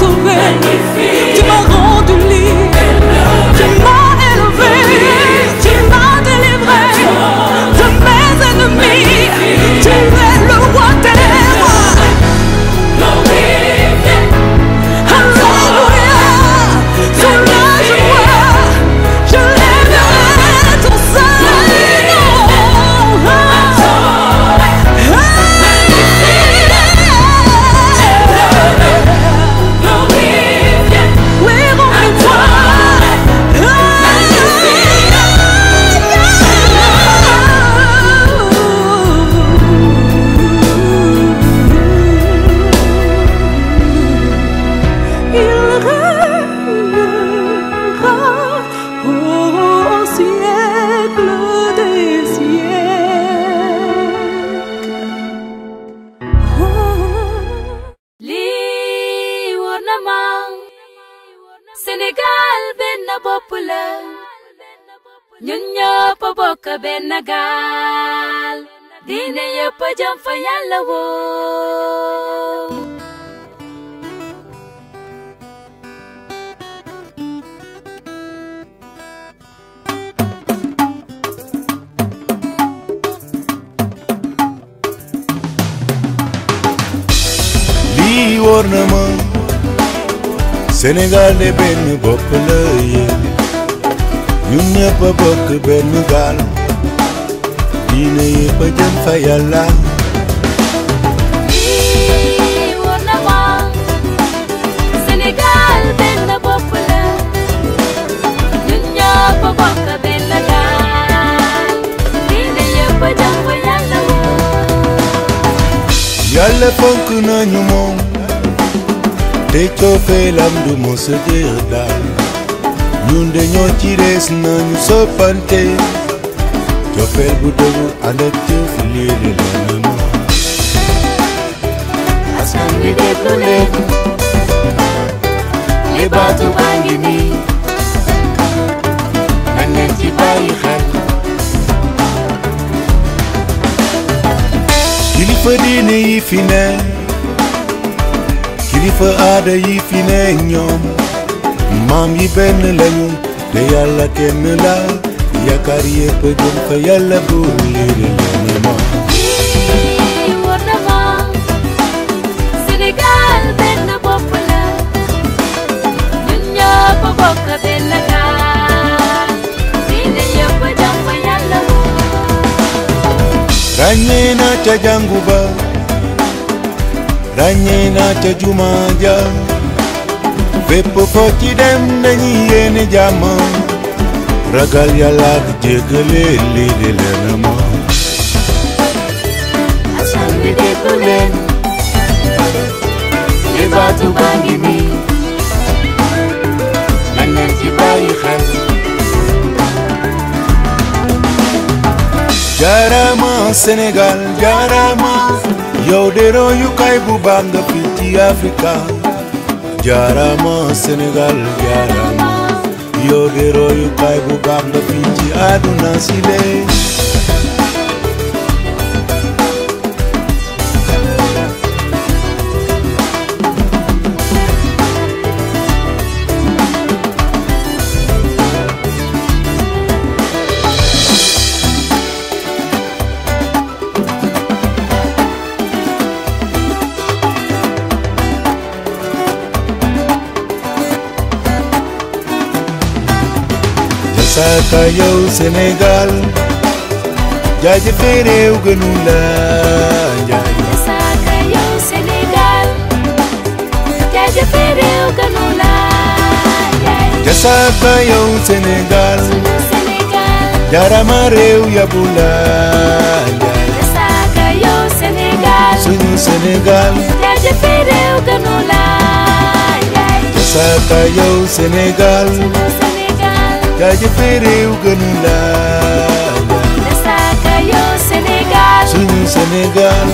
sauvé, tu m'as rendu libre, tu m'as élevé, tu m'as délivré de mes ennemis, tu es le roi des rois. Alléluia, sous la joie, je lèverai ton ñun ñëpp bokk benn gaal diine yëpp jëm fa Yàlla woo. lii wóor na ma Sénégal de benn bopp la yéen ñun ñëpp a bokk benn gaal diine yëpp a jëm fa Yàlla. lii wóor na ma Sénégal benn bopp la ñun ñëpp a bokk benn gaal diine yëpp a jëm fa Yàlla woo. Yàlla fonk nañu moom te cofeelam du mos a jeex daal ñun de ñoo ci des nañu soppante cofeel bu dëggu ànd ak jëf lii di leen ma askan wi déglu leen li baatu baa ngi nii nañ leen ci bàyyi xel kilifa diine yi fi ne kilifa aada yi fi ne ñoom maam yi benn lañu te Yàlla kenn la yaakaar yépp jëm fa Yàlla buur lii di leen ma. lii wóor na ma Sénégal benn bopp la ñun ñëpp bokk benn gaal diine yëpp jëm fa Yàlla woo. ràññee naa ca jàngu ba ràññee naa ca jumaa ja fépp foo ci dem dañuy yéene jàmm ragal Yàlla ak jéggale lii di leen ma askan wi déglu leen li baatu baa ngi nii nañ leen ci bàyyi xel jaarama Sénégal jaarama yow de royukaay bu baax nga fii ci Afrika jaarama Sénégal jaarama yow de royukaay bu baax nga fii ci àdduna si lee saka yow Sénégal jaajëfe réew gënu la njaay saka yow Sénégal jaajëfe réew gënu la njaay saka yow Sénégal jarama réew yabu la njaay saka yow Sénégal suñu Sénégal jaajëfe réew gënu la njaay saka yow Sénégal jaajëfe réew gënu la saka yow Sénégal suñu Sénégal